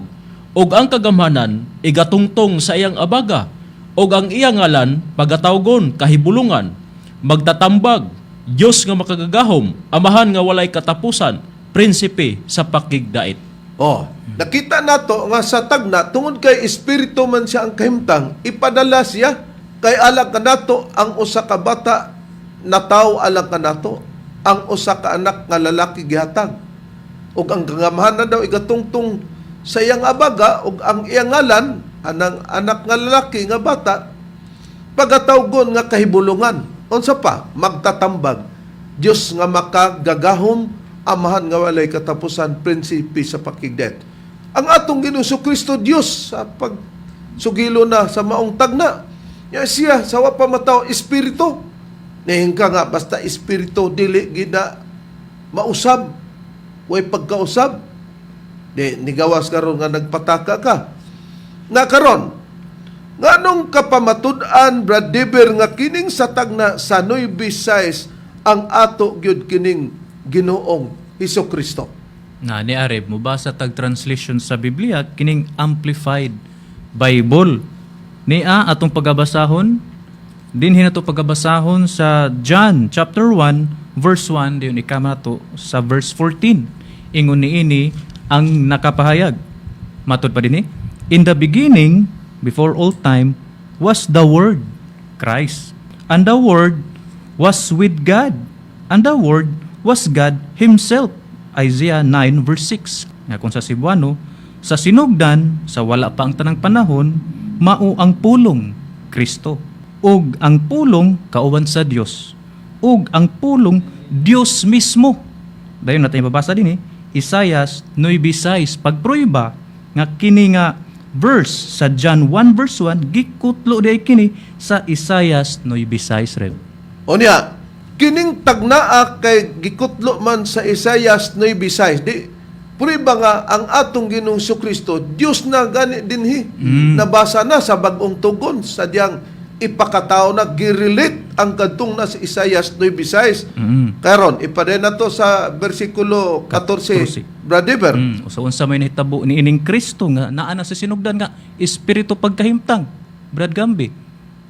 ug ang kagamhanan igatungtong sa iyang abaga, ug ang iyang ngalan pagatawgon kahibulungan, magtatambag, Diyos nga makagagahom, amahan nga walay katapusan, prinsipe sa pakigdait.
Oh, nakita nato nga sa tagna tungod kay espiritu man siya ang kahimtang, ipadala siya kay alang kanato ang usa ka bata na tao, alang kanato ang usa ka anak nga lalaki gihatag. Ug ang kagamhanan daw igatungtong sa iyang abaga, ug ang iyang ngalan anang anak nga lalaki nga bata pagatawgon nga kahibulungan. Unsa pa? Magtatambag, Dios nga makagagahom, amahan nga walay katapusan, prinsipe sa pakigdet. Ang atong Ginoong Kristo Dios sa pagsugilo na sa maong tagna, siya sa wa pa mataw espiritu. Nihingka nga basta espiritu dili gina mausab, way pagkausab. Ni gawas karon nga nagpataka ka. Nga karon, nganong kapamatud-an, Brad Deber, nga kining sa tagna sa Noy Bisayas ang ato gyud kining Ginoong Hesukristo.
Na ni Areb, mubasa tag translation sa Biblia, kining Amplified Bible. Nia atong pagabasahon, dinhi nato pagabasahon sa John chapter 1 verse 1 diyon ikama to sa verse 14. Ingon niini ang nakapahayag. Matod pa dinhi, in the beginning, before all time, was the Word, Christ. And the Word was with God. And the Word was God Himself. Isaiah 9 verse 6. Nga kung sa Cebuano, sa sinugdan, sa wala pa ang tanang panahon, mao ang pulong, Kristo. Ug ang pulong, kauban sa Dios. Ug ang pulong, Dios mismo. Dayon natin mabasa din Isaiah 9:6. Pagpruiba, nga kini nga verse sa John 1 verse 1 gikutlo day kini sa Isaiah 9:6 red.
Unya, kining tagnaa kay gikutlo man sa Isaias 9:6. Di puriba nga ang atong Ginoong Kristo Dios na gani dinhi. Nabasa na sa bag-ong tugon sa diyang ipakatao na girelate ang kadtong na sa Isaias 9:6. Karon ipaday na to sa bersikulo 14. Brother,
So unsa may nahitabo ni ining Kristo nga naa na sa sinugdan nga espiritu pagkahimtang. Brad Gambi,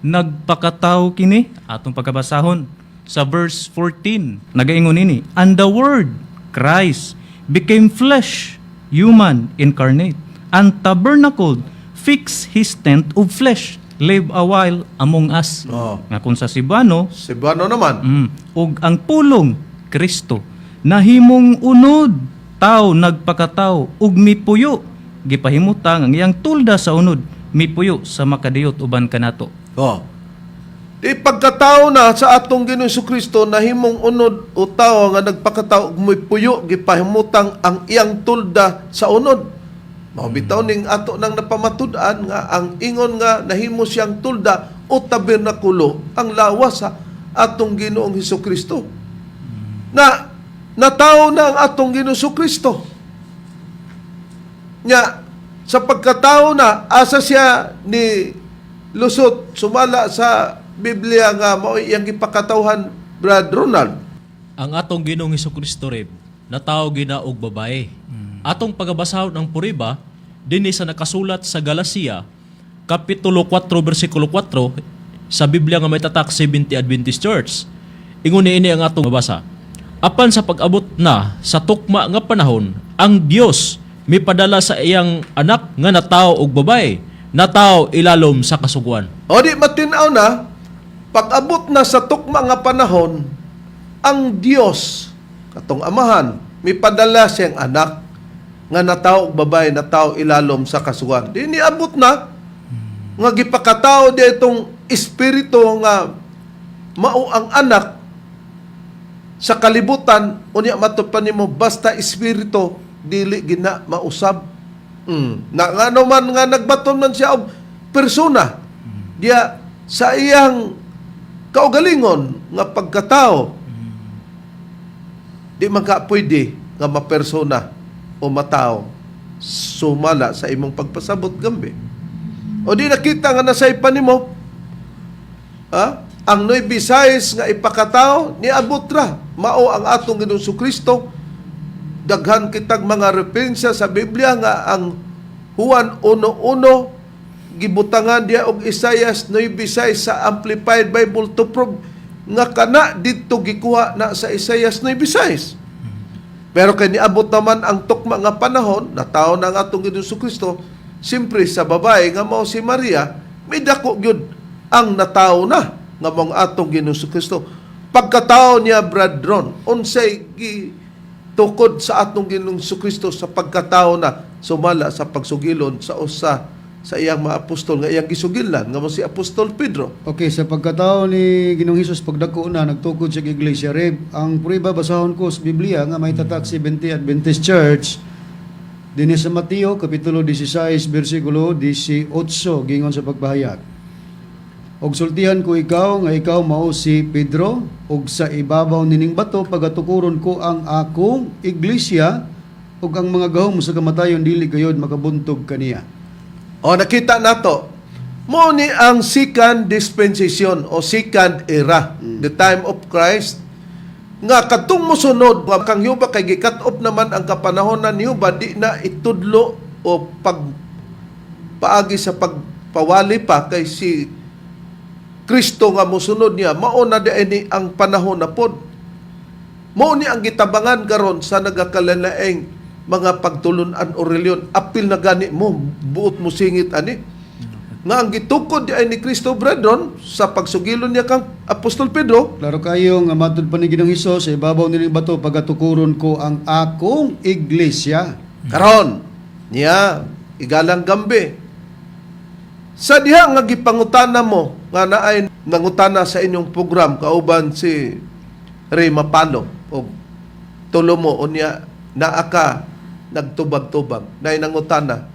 nagpakatao kini atong pagkabasahon sa verse 14. Nagaingon ini, and the Word, Christ, became flesh, human, incarnate, and tabernacled, fixed his tent of flesh, live a while among us.
Oh.
Nga kung sa Cebuano,
Cebuano naman.
ug ang pulong, Kristo, nahimong unod, tao nagpakatao, ug mipuyo, gipahimutang ang iyang tulda sa unod, mipuyo sa makadiyot uban kanato.
Oh. Di pagkatao na sa atong Ginoong Kristo nahimong unod o tao nga nagpakatao ug moy puyo gipahimutang ang iyang tulda sa unod. Mabitaw ning ato nang napamatud-an nga ang ingon nga nahimo siyang tulda o tabernakulo ang lawas sa atong Ginoong Kristo. Na natao na ang atong Ginoong Kristo. Nya sa pagkatao na asa siya ni lusot sumala sa Biblia nga mao iyang gipakatawhan, Brad Ronald.
Ang atong Ginoong Hesukristo Reb, natao gina og babae. Atong pagabasahon ng puriba dinhi sa nakasulat sa Galacia kapitulo 4 bersikulo 4 sa Biblia nga may tatak 70 Adventist Church. Ingon ini ang atong mabasa. Apan sa pag-abot na sa tukma nga panahon, ang Dios mipadala sa iyang anak nga natao og babae, natao ilalom sa kasuguan.
O di matinaw na, pag-abot na sa tukma nga panahon, ang Dios, katong amahan, may padala siyang anak, nga natao og babae, natao ilalom sa kasuguan. Di niabot na, nga gipakatao di itong espiritu nga mao ang anak sa kalibutan, unya matupan nimo basta espiritu, dili gina mausab. Na nga naman nga nagbaton man siya og persona diya sa iyang kaugalingon nga pagkatao, di man ka pwede nga mapersona o matao sumala sa imong pagpasabot gambi. O di nakita nga nasaypan nimo ang Noy Visayas nga ipakatao ni abutra mao ang atong Ginoong Kristo. Daghan kitag mga referensya sa Biblia nga ang Juan 1:1 gibutangan diya og Isaias 9:6 sa Amplified Bible to prove nga kana didto gikuha na sa Isaias 9:6. Pero kay niabot naman ang tukma nga panahon, natao na ang atong Ginoong Kristo, simpre sa babae nga mao si Maria, may dako gyud ang natao na nga mao ang atong Ginoong Kristo. Pagkatao niya, Brad Ron, unsay tukod sa atong Ginoong Kristo sa pagkatao na sumala sa pagsugilon sa usa sa iyang mga apostol nga iyang gisugilan nga mo si Apostol Pedro.
Okay, sa pagkatao ni Ginoong Hesus pagdako na nagtukod sa iglesia Reb, ang puriba basahon ko sa Biblia nga may tatak 70 Adventist Church dinhi sa Mateo kapitulo 16 bersikulo 18 gingon sa pagpahayag. Og sultihan ko ikaw nga ikaw mao si Pedro, ug sa ibabaw nining bato pagatukuron ko ang akong iglesia, ug ang mga gahom sa kamatayon dili gayud makabuntog kaniya.
O nakita nato, mo ni ang second dispensation o second era, the time of Christ, nga katong mosunod kang Yuba kay gikat off naman ang kapanahonan ni Yuba, di na itudlo o paagi sa pagpawali pa kay si Kristo nga mosunod niya, mao na di ang panahon na pod. Mao ni ang gitabangan karon sa nagakalalaeng mga pagtulunan o reliyon. Apil na gani mo, buot mo singit ani. Nga ang gitukod di ay ni Kristo, brethren, sa pagsugilon niya kang Apostol Pedro.
Klaro kayo nga matud pa ni Ginoong Hesus sa ibabaw nining bato pagatukuron ko ang akong iglesia.
Karon niya igalang gambi. Sa diha nga gipangutana mo nga naay nangutana sa inyong program kauban si Ray Mapalo o tulo mo unya naa ka nagtubag-tubag na nangutana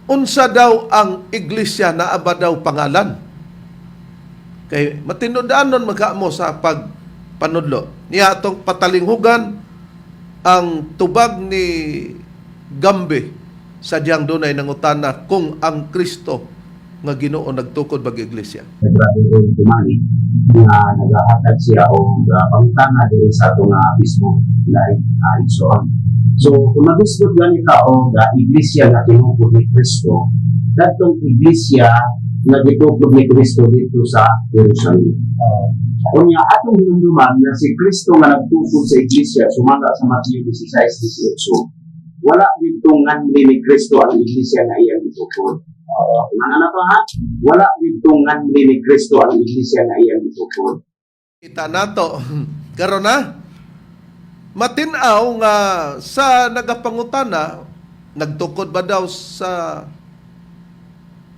unsa daw ang iglesia naa ba daw pangalan kay matinud-anon magamo sa pagpanudlo niya atong patalinghugan ang tubag ni Gambe sa diyang dunay nangutana kung ang Kristo nga Ginoo nagtukod bag iglesia.
Nagradyo tumani nga nagahatag siya o pangutana diri sa atong Facebook live igsoon. So kung magisgot gani ka o iglesia nga tinukod ni Kristo, datong iglesia nga gitukod ni Kristo dito sa Jerusalem. Unya atong hinumduman na si Kristo nga nagtukod sa iglesia sumala sa Mateo 16:18. Wala dito nganli ni Kristo ang iglesia na iyang gitukod. Mana na to ha? Wala dito nganli ni Kristo ang iglesia na iyang gitukod.
Kita nato karon na matinaw nga sa nagapangutana nagtukod ba daw sa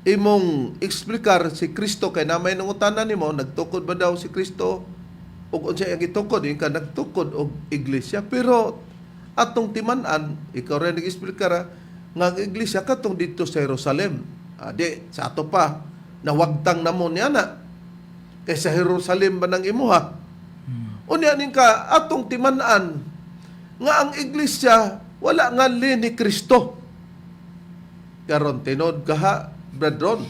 imong eksplikar si Kristo kay namay nangutana nimo nagtukod ba daw si Kristo ug unsa ang gitukod ka nagtukod og iglesia pero atong timan-an, ikaw rin nag-explicar nga ang iglesia katong dito sa Jerusalem. Di, sa ato pa, nawagtang na mo niya na. Kay sa Jerusalem ba nang imuha? Unya nin ka, atong timan-an, nga ang iglesia, wala nga ni Kristo. karon tinod kaha brethren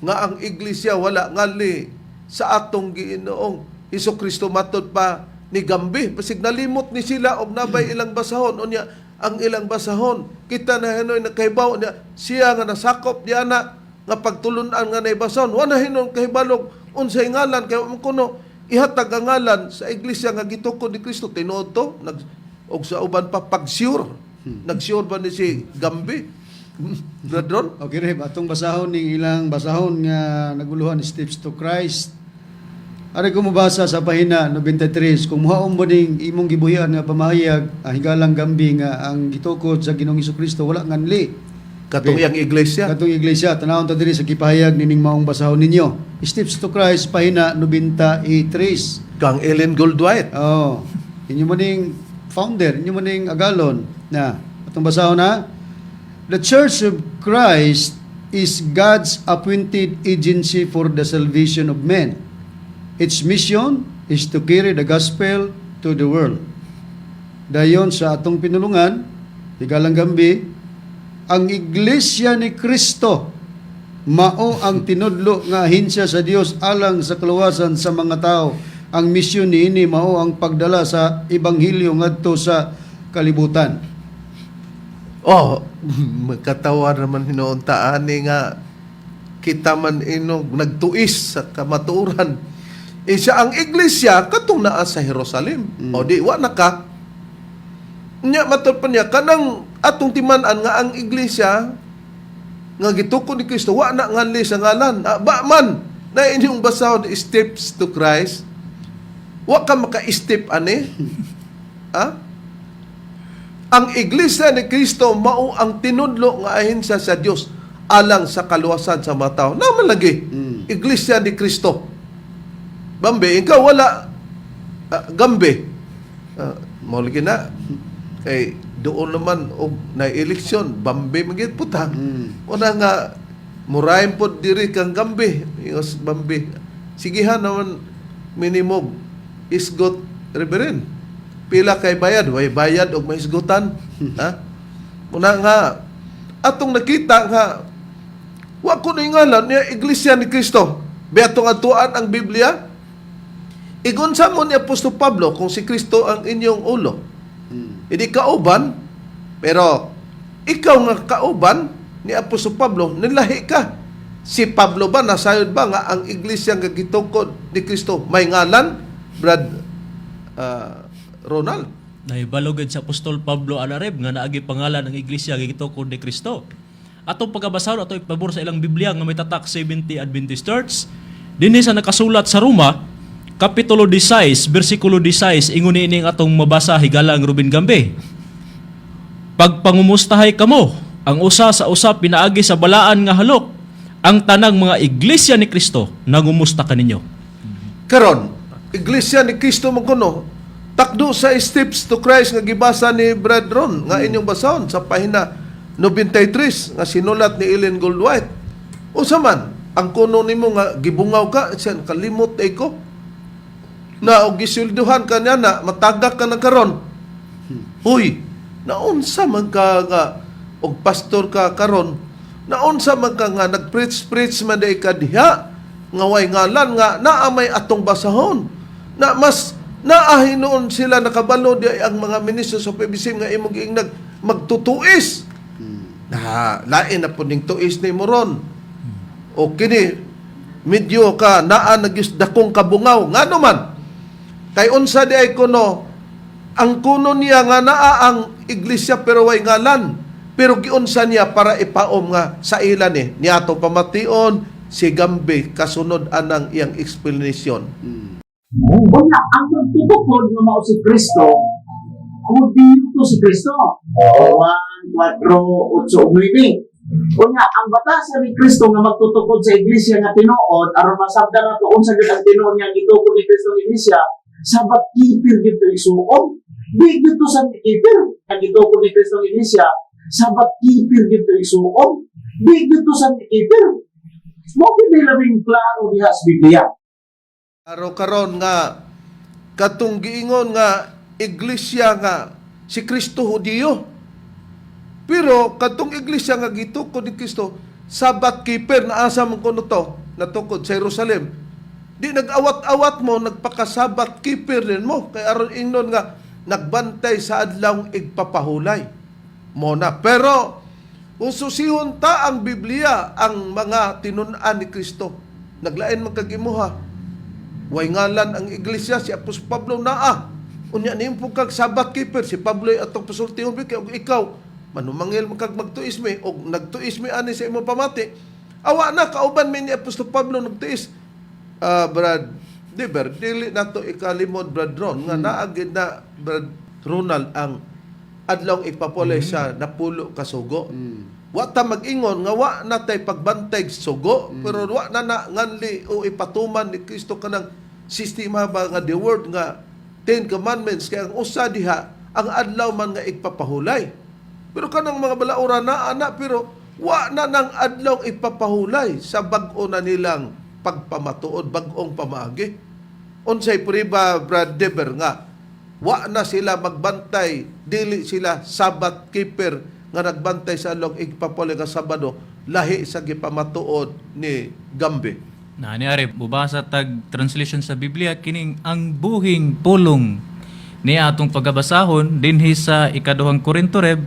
nga ang iglesia wala ngali sa atong Ginoong Hesukristo matud pa ni gambi pasig nalimot ni sila og nabay ilang basahon unya ang ilang basahon kita na hinoy nakahibaw niya siya nga nasakop diya na nga pagtulunan nga naibasahon wala hinon kahibalog unsay ngalan kay kuno ihatag ang ngalan sa iglesia nga gitukod ni Kristo tinuod to og sa uban pa pag-sure nag-sure ba ni si gambi brethren
Okay, Reb, atong basahon ning ilang basahon nga naguluhan Steps to Christ. Ari ko mabasa sa pahina 93 kung muhaon mo ning imong gibuhian nga pamahayag higalang gambi nga ang gitukod sa Ginoong Hesukristo wala nganli.
katong iyang iglesia
Katong iglesia tanawon ta diri sa gipahayag nining maong basahon ninyo. Steps to Christ pahina 93.
kang Ellen Goldwhite
Oh, inyo mo ning founder, inyo mo ning agalon na atong basahon na the Church of Christ is God's appointed agency for the salvation of men. Its mission is to carry the gospel to the world. Dayon sa atong pinulungan, higalang gambi, ang iglesia ni Kristo mao ang tinudlo nga ahensya sa Dios alang sa kaluwasan sa mga tao. Ang misyon niini mao ang pagdala sa ebanghelyo ngadto sa kalibutan.
oh magkatawa naman hinoon taani nga kita man inog nagtuis sa kamatuoran siya ang iglesia katong naa sa Jerusalem o di wa naka nya matud pa niya kanang atong timan-an nga ang iglesia nga gitukod ni Kristo wa na nganli sa ngalan ba man na inyong basahon Steps to Christ wa ka maka-step ani ang iglesia ni Kristo mao ang tinudlo nga ahensya sa Dios alang sa kaluwasan sa mga tao naman lagi iglesia ni Kristo Bambi, ikaw wala gambi. Mao lagi na kay doon naman og na eleksyon, Bambi magit puta. Una nga murahin po diri kang gambi, ingos Bambi. Sigihan naman minimum isgot reverend. Pila kay bayad, way bayad og maisgutan. Ha? Una nga atong nakita nga wa ko ngalan niya iglesia ni Kristo. Beatong atuan ang Biblia. Igunsa mo ni Apostol Pablo kung si Kristo ang inyong ulo. Hindi kauban, pero ikaw nga kauban ni Apostol Pablo, nilahi ka. Si Pablo ba, nasayod ba nga ang iglesia nga gitukod ni Kristo may ngalan, Brad Ronald?
Nahibalogid sa Apostol Pablo Alareb nga naagi pangalan ng iglesia nga gitukod ni Kristo. Atong pagkabasahon ato ipabor sa ilang Biblia nga may tatak 70 Adventist Church dinhi sa nakasulat sa Roma Kapitulo 16, versikulo 16, ingon niining atong mabasa higala ang Ruben Gambe. Pagpangumustahay kamo, ang usa sa usa pinaagi sa balaan nga halok, ang tanang mga iglesia ni Kristo nangumusta kaninyo.
Karon, iglesia ni Kristo mo kuno, takdo sa Steps to Christ nga gibasa ni Brad Ron, nga inyong basahon sa pahina 93 nga sinulat ni Ellen Goldwhite. Unsa man ang kuno nimo nga gibungaw ka, siya kalimot ay ko. Na og gisulduhan ka niya na matagak ka na karon. Huy, naunsa man ka nga og pastor ka karon, naunsa man ka nga nagpreach man day ka diha nga way ngalan nga naa may atong basahon. Na mas naahi noon sila nakabalo di ang mga ministro sa PBC nga imong giingnag magtutuis. Na lain na po ning tuis ni moron. O kini medyo ka naa nagyus dakong kabungaw ngano man kay unsa di ay kuno ang kuno niya nga naa ang iglesia pero way ngalan pero giunsa niya para ipaom nga sa ilan niyato pamation si Gambe kasunod anang iyang explanation.
Wala, ang nagtutukod na mao si Kristo, kudiyo to si Kristo. 1, 4, 8, 9. Kung nga, ang batasan ni Kristo nga magtutukod sa iglesia nga tinuod, aron masabda na to unsa gid ang tinuod niya gitukod ni Kristo ng iglesia, sabat kipir gid to isuon. Di gid to sa kipir ang gitukod ni Kristo ng iglesia, sabat kipir gid to isuon. Di gid to sa kipir. Mo gid labing klaro diha sa Biblia.
Araw karon nga katong giingon nga iglesia nga si Kristo Hudiyo. Pero kadtong iglesia nga gitukod ni Kristo, Sabbath keeper na asa man kuno to natukod sa Jerusalem. Di nag-awat-awat mo, nagpaka-Sabbath keeper din mo. Kaya aron ingnon nga nagbantay sa adlawng igpapahulay. Mo na. Pero kung susihon ta ang Biblia, ang mga tinun-an ni Kristo, naglain man kagimuha. Way ngalan ang iglesia, si Apostol Pablo naa. Unya ni po kag Sabbath keeper, si Pablo atong pasultihon kay ikaw, manumangil mo kag magtuismi, o nagtuismi ani sa imong pamati. Awa na, kauban mi ni Apostol Pablo nagtuis. Brad Diber, dili nato ikalimod, Brad Ron, nga naagid na, Brad Ronald, ang adlong ipapulay sa napulo ka sugo. Wa ta mag-ingon nga wa natay pagbantay sugo, pero wa na nganli o ipatuman ni Kristo kanang sistema ba nga the word nga Ten Commandments, kaya ang usa diha ang adlaw man nga ipapahulay. Pero kanang mga balaura na ana, pero wa na nang adlaw ipapahulay sa bag-o na nilang pagpamatuod, bag-ong pamaagi. Unsay priba, Brad Deber, nga wa na sila magbantay, dili sila Sabbath keeper nga nagbantay sa along igpapuli nga Sabado, lahi sa gipamatuod ni Gambe.
Na ni Arif, bubasa tag translation sa Biblia kining ang buhing pulong ni atong pagabasahon dinhi sa ikaduhang Korinto Reb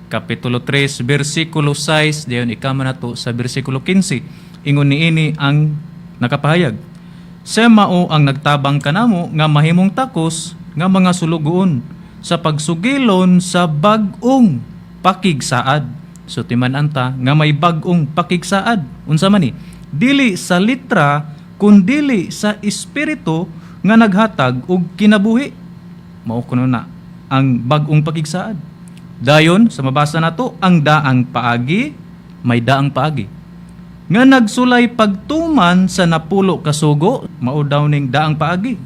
kapitulo 3 bersikulo 6 dayon ikama nato sa bersikulo 15. Ingon niini ang nakapahayag. Sa mao ang nagtabang kanamo nga mahimong takos nga mga sulugoon sa pagsugilon sa bag-ong pakigsaad. So timan-anta nga may bag-ong pakigsaad. Unsa man ni? Dili sa litra kundili sa espiritu nga naghatag og kinabuhi. Mao kuno na ang bag-ong pakigsaad. Dayon sa mabasa nato ang daang paagi, may daang paagi nga nagsulay pagtuman sa napulo ka sugo, mao daw ning daang paagi.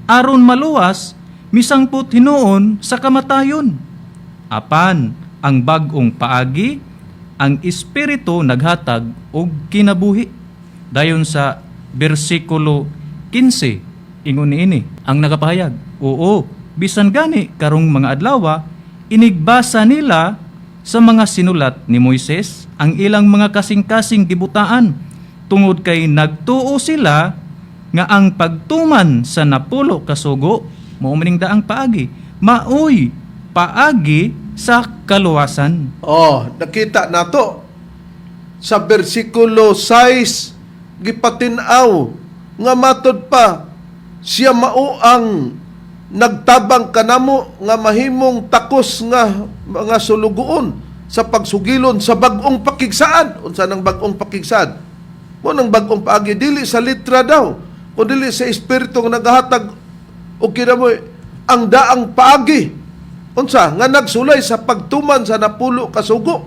Aron maluwas misangput hinuon sa kamatayon. Apan ang bag-ong paagi, ang espiritu naghatag og kinabuhi. Dayon sa bersikulo 15, ingon niini ang nakapahayag. Oo, bisan gani karong mga adlaw, inigbasa nila sa mga sinulat ni Moises ang ilang mga kasing-kasing gibutaan tungod kay nagtuo sila nga ang pagtuman sa napulo ka sugo mao maning daang paagi, maoy paagi sa kaluwasan.
Oh, nakita nato sa bersikulo 6 gipatinaw nga matod pa siya mao ang nagtabang kanamo nga mahimong takos nga mga sulugoon sa pagsugilon sa bag-ong pakigsaan. Unsa nang bag-ong pakigsaan? Mo nang bag-ong paagi, dili sa litra daw, kundi sa espiritu nga naghatag o kinamoy ang daang paagi. Unsa nga nagsulay sa pagtuman sa napulo ka sugo.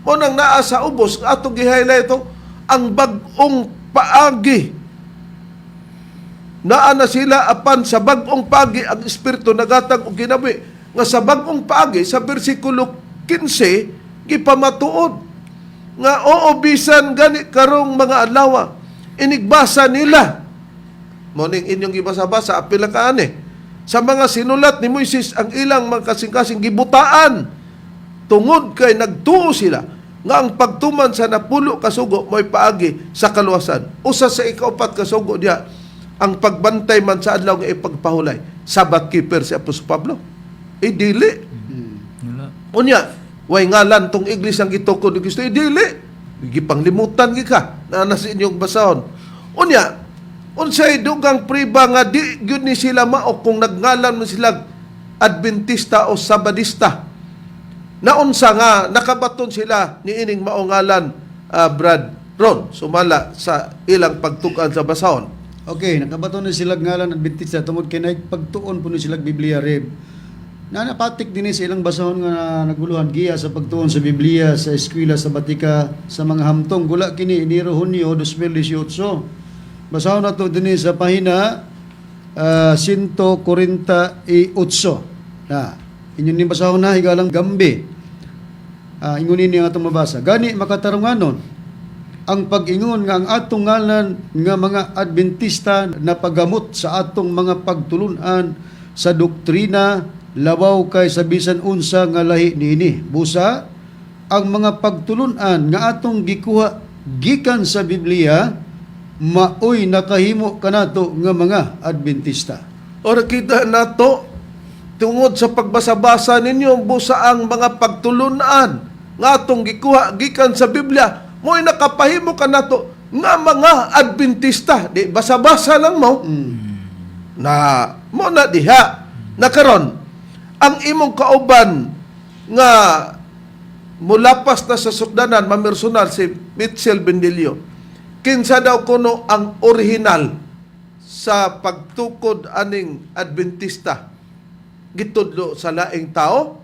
Mo nang naa sa ubos atong gi-highlight ito, ang bag-ong paagi. Naa na sila apan sa bag-ong paagi ang espiritu nagatag og kinabuhi. Nga sa bag-ong paagi sa bersikulo 15 gipamatuod nga oo bisan gani karong mga adlaw inigbasa nila. Mo ning inyong gibasa-basa apil ka ani. Sa mga sinulat ni Moises ang ilang mga kasing-kasing gibutaan tungod kay nagtuo sila nga ang pagtuman sa napulo ka sugo mo'y paagi sa kaluwasan. Usa sa ikaupat ka sugo diha ang pagbantay man sa adlaw nga ipagpahulay. Sabbath keeper si Apostol Pablo. Dili.
Wala.
Unya, way ngalan tong iglesia ang gitukod ni Kristo. Dili. Gipanglimutan gi ka na sa inyong basahon. Unya, unsay dugang priba nga di gyud ni sila mao kung nagngalan man sila Adventista o Sabadista. Naunsa nga nakabaton sila ni ining mao ngalan Brad Ron sumala sa ilang pagtukan sa basahon.
Okay, nakabato na sila ngalan Adventista tungod kay nagpagtuon po ni sila Biblia Reb. Napatik din sa ilang basahon nga naguluhan giya sa pagtuon sa Biblia sa eskwela sa Batika sa mga hamtong gula kini Enero Hunyo 2018. Basahon nato dinhi sa pahina 148. Na inyo ni basahon na higalang Gambe. Ingon ni nga atong mabasa. Gani makatarunganon ang pag-ingon nga ang atong ngalan nga mga Adventista na paggamot sa atong mga pagtulunan sa doktrina labaw kay sa bisan unsa nga lahi niini. Busa ang mga pagtulunan nga atong gikuha gikan sa Biblia maoy nakahimo kanato nga mga Adventista.
O nakita nato tungod sa pagbasa-basa ninyo busa ang mga pagtulunan nga atong gikuha gikan sa Biblia mo'y nakapahimo ka nato nga mga Adventista. Di basa-basa lang mo na mo na diha na karon ang imong kauban nga mulapas na sa sukdanan mamersonal si Mitchell Bendilio. Kinsa daw kuno ang original sa pagtukod aning Adventista gitudlo sa laing tao?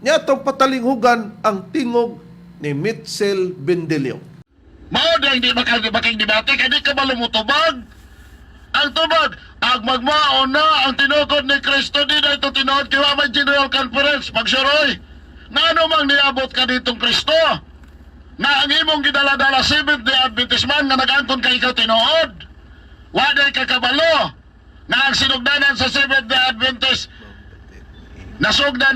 Nya tong patalinghugan ang tingog ni Mitchell Bendilio.
Mao ding di making debate kay di ka malumutubag. Ang tubag, ang magmaon na ang tinukod ni Kristo di na ito tinuod kaya may General Conference magsuroy. Ngano mang niabot ka ditong Kristo? Na ang imong gidala-dala Seventh-day Adventist man nga nag-angkon kay ikaw tinuod. Waday ka kabalo na ang sinugdanan sa Seventh-day Adventist nasugdan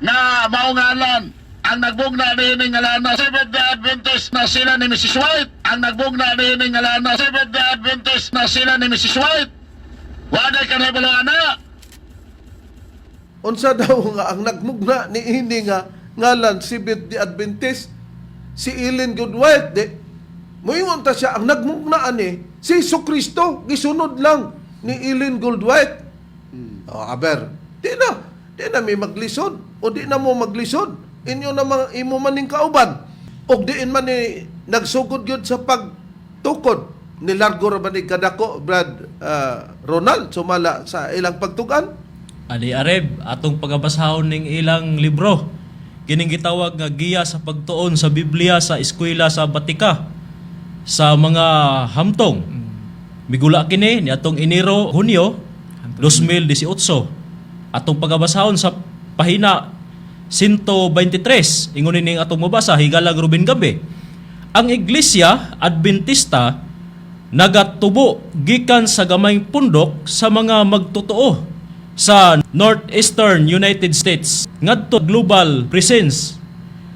nga maungalan ang nagbugna ni ngalana Seventh-day Adventist na sila ni Mrs. White. Ang nagbugna ni ngalana Seventh-day Adventist na sila ni Mrs. White. Waday ka na ana.
Unsa daw nga ang nagmugna ni ini nga ngalan Seventh-day Adventist si Ellen Goodwhite di moingon ta siya ang nagmugna ani si Jesucristo gisunod lang ni Ellen Goodwhite. Aber di na may maglisod o di na mo maglisod inyo na mga imo maning kauban og diin man ni nagsugod gyud sa pagtukod ni largo ra ba ni kadako Brad Ronald sumala sa ilang pagtugan.
Ali Areb, atong pagabasahon ning ilang libro. Kining gitawag nga giya sa pagtuon sa Biblia sa eskwela sa Batika sa mga hamtong. Migula kini ni atong Enero, Hunyo 2018. Atong pagabasahon sa pahina 123. Ingon ning atong mabasa higalag Ruben gabi. Ang Iglesia Adventista nagatubo gikan sa gamayng pundok sa mga magtotoo sa Northeastern United States ngadto global presence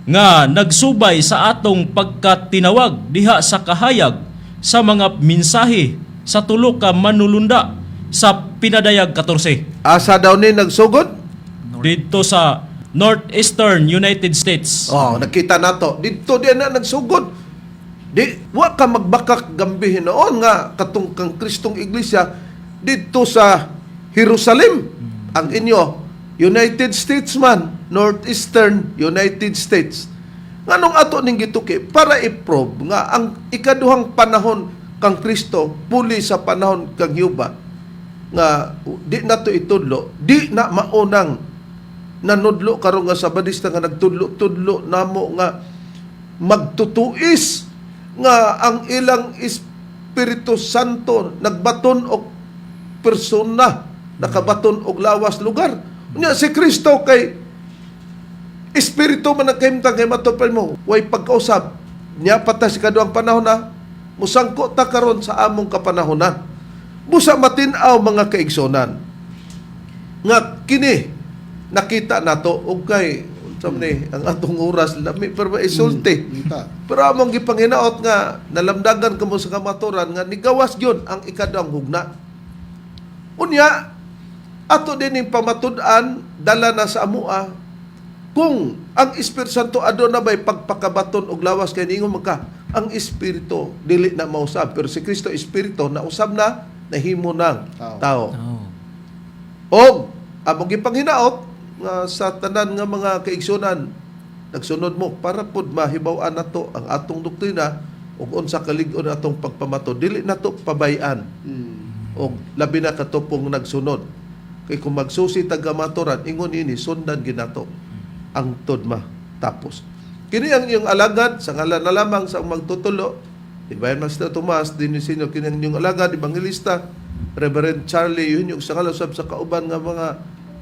nga nagsubay sa atong pagkatinawag diha sa kahayag sa mga mensahe sa tulo ka manulunda sa pinadayag 14
Asa daw ni nagsugod?
dito sa Northeastern United States.
Oh, nakita nato. Dito di na nagsugod. Di wa ka magbakak gambihin noon nga katong kang Kristong Iglesia dito sa Jerusalem. Ang inyo United States man, Northeastern United States. Nganong ato ning gituki para i-probe nga ang ikaduhang panahon kang Kristo puli sa panahon kang Yuba nga di na to itudlo, di na maunang nanudlo karon nga Sabadista nga nagtudlo-tudlo namo nga magtutuis nga ang ilang Espiritu Santo nagbaton og persona, nakabaton og lawas lugar. Unya si Kristo kay Espiritu man nagkahimtang kay matupay mo, way pagkausab. Nya patay si kaduang panahon na musangko ta karon sa among kapanahonan. Busa matin-aw mga kaigsonan. Nga kini nakita nato og kay ni ang atong oras lami pero isulti. Pero among gipanginaot nga nalamdagan kamo sa kamaturan nga nigawas gyud ang ikaduhang hugna. Unya ato din ning pamatud-an dala na sa amua kung ang Espiritu Santo aduna bay pagpakabaton og lawas kay ningon maka ang Espiritu dili na mausab pero si Kristo Espiritu na usab na nahimo ng tao. Og among gipanginaot nga sa tanan nga mga kaigsunan nagsunod mo para pud mahibaw-an nato ang atong doktrina ug unsa kalig-on atong pagpamatud dili nato pabayan. Og labi na katupong nagsunod kay kung magsusi tagamaturan ingon ini sundan ginato ang tudma tapos kini ang iyong alagad sa ngalan na lamang sa magtutulo Divine Master Tomas Dinisinyo kini ang iyong alagad ebangelista Reverend Charlie yun yung sa ngalan sa kauban nga mga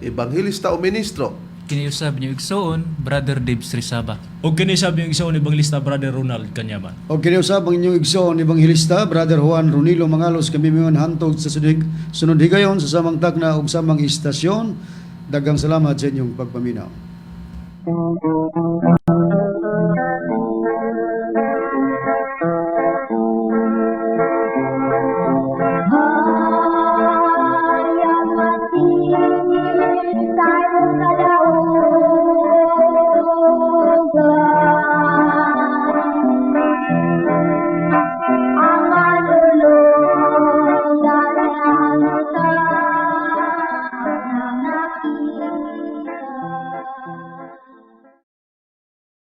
ebangelista o ministro.
Kiniusab niyo igsoon, Brother Debs Rizaba.
O kinisab yung isa ni Evangelista Brother Ronald Kanyaman.
O kiniusab ang inyong igsoon Ebanghilista Brother Juan Ronilo Mangalos kami mga hantod sa sunod higayon sa samang takna ug samang istasyon. Daghang salamat sa inyong pagpaminaw.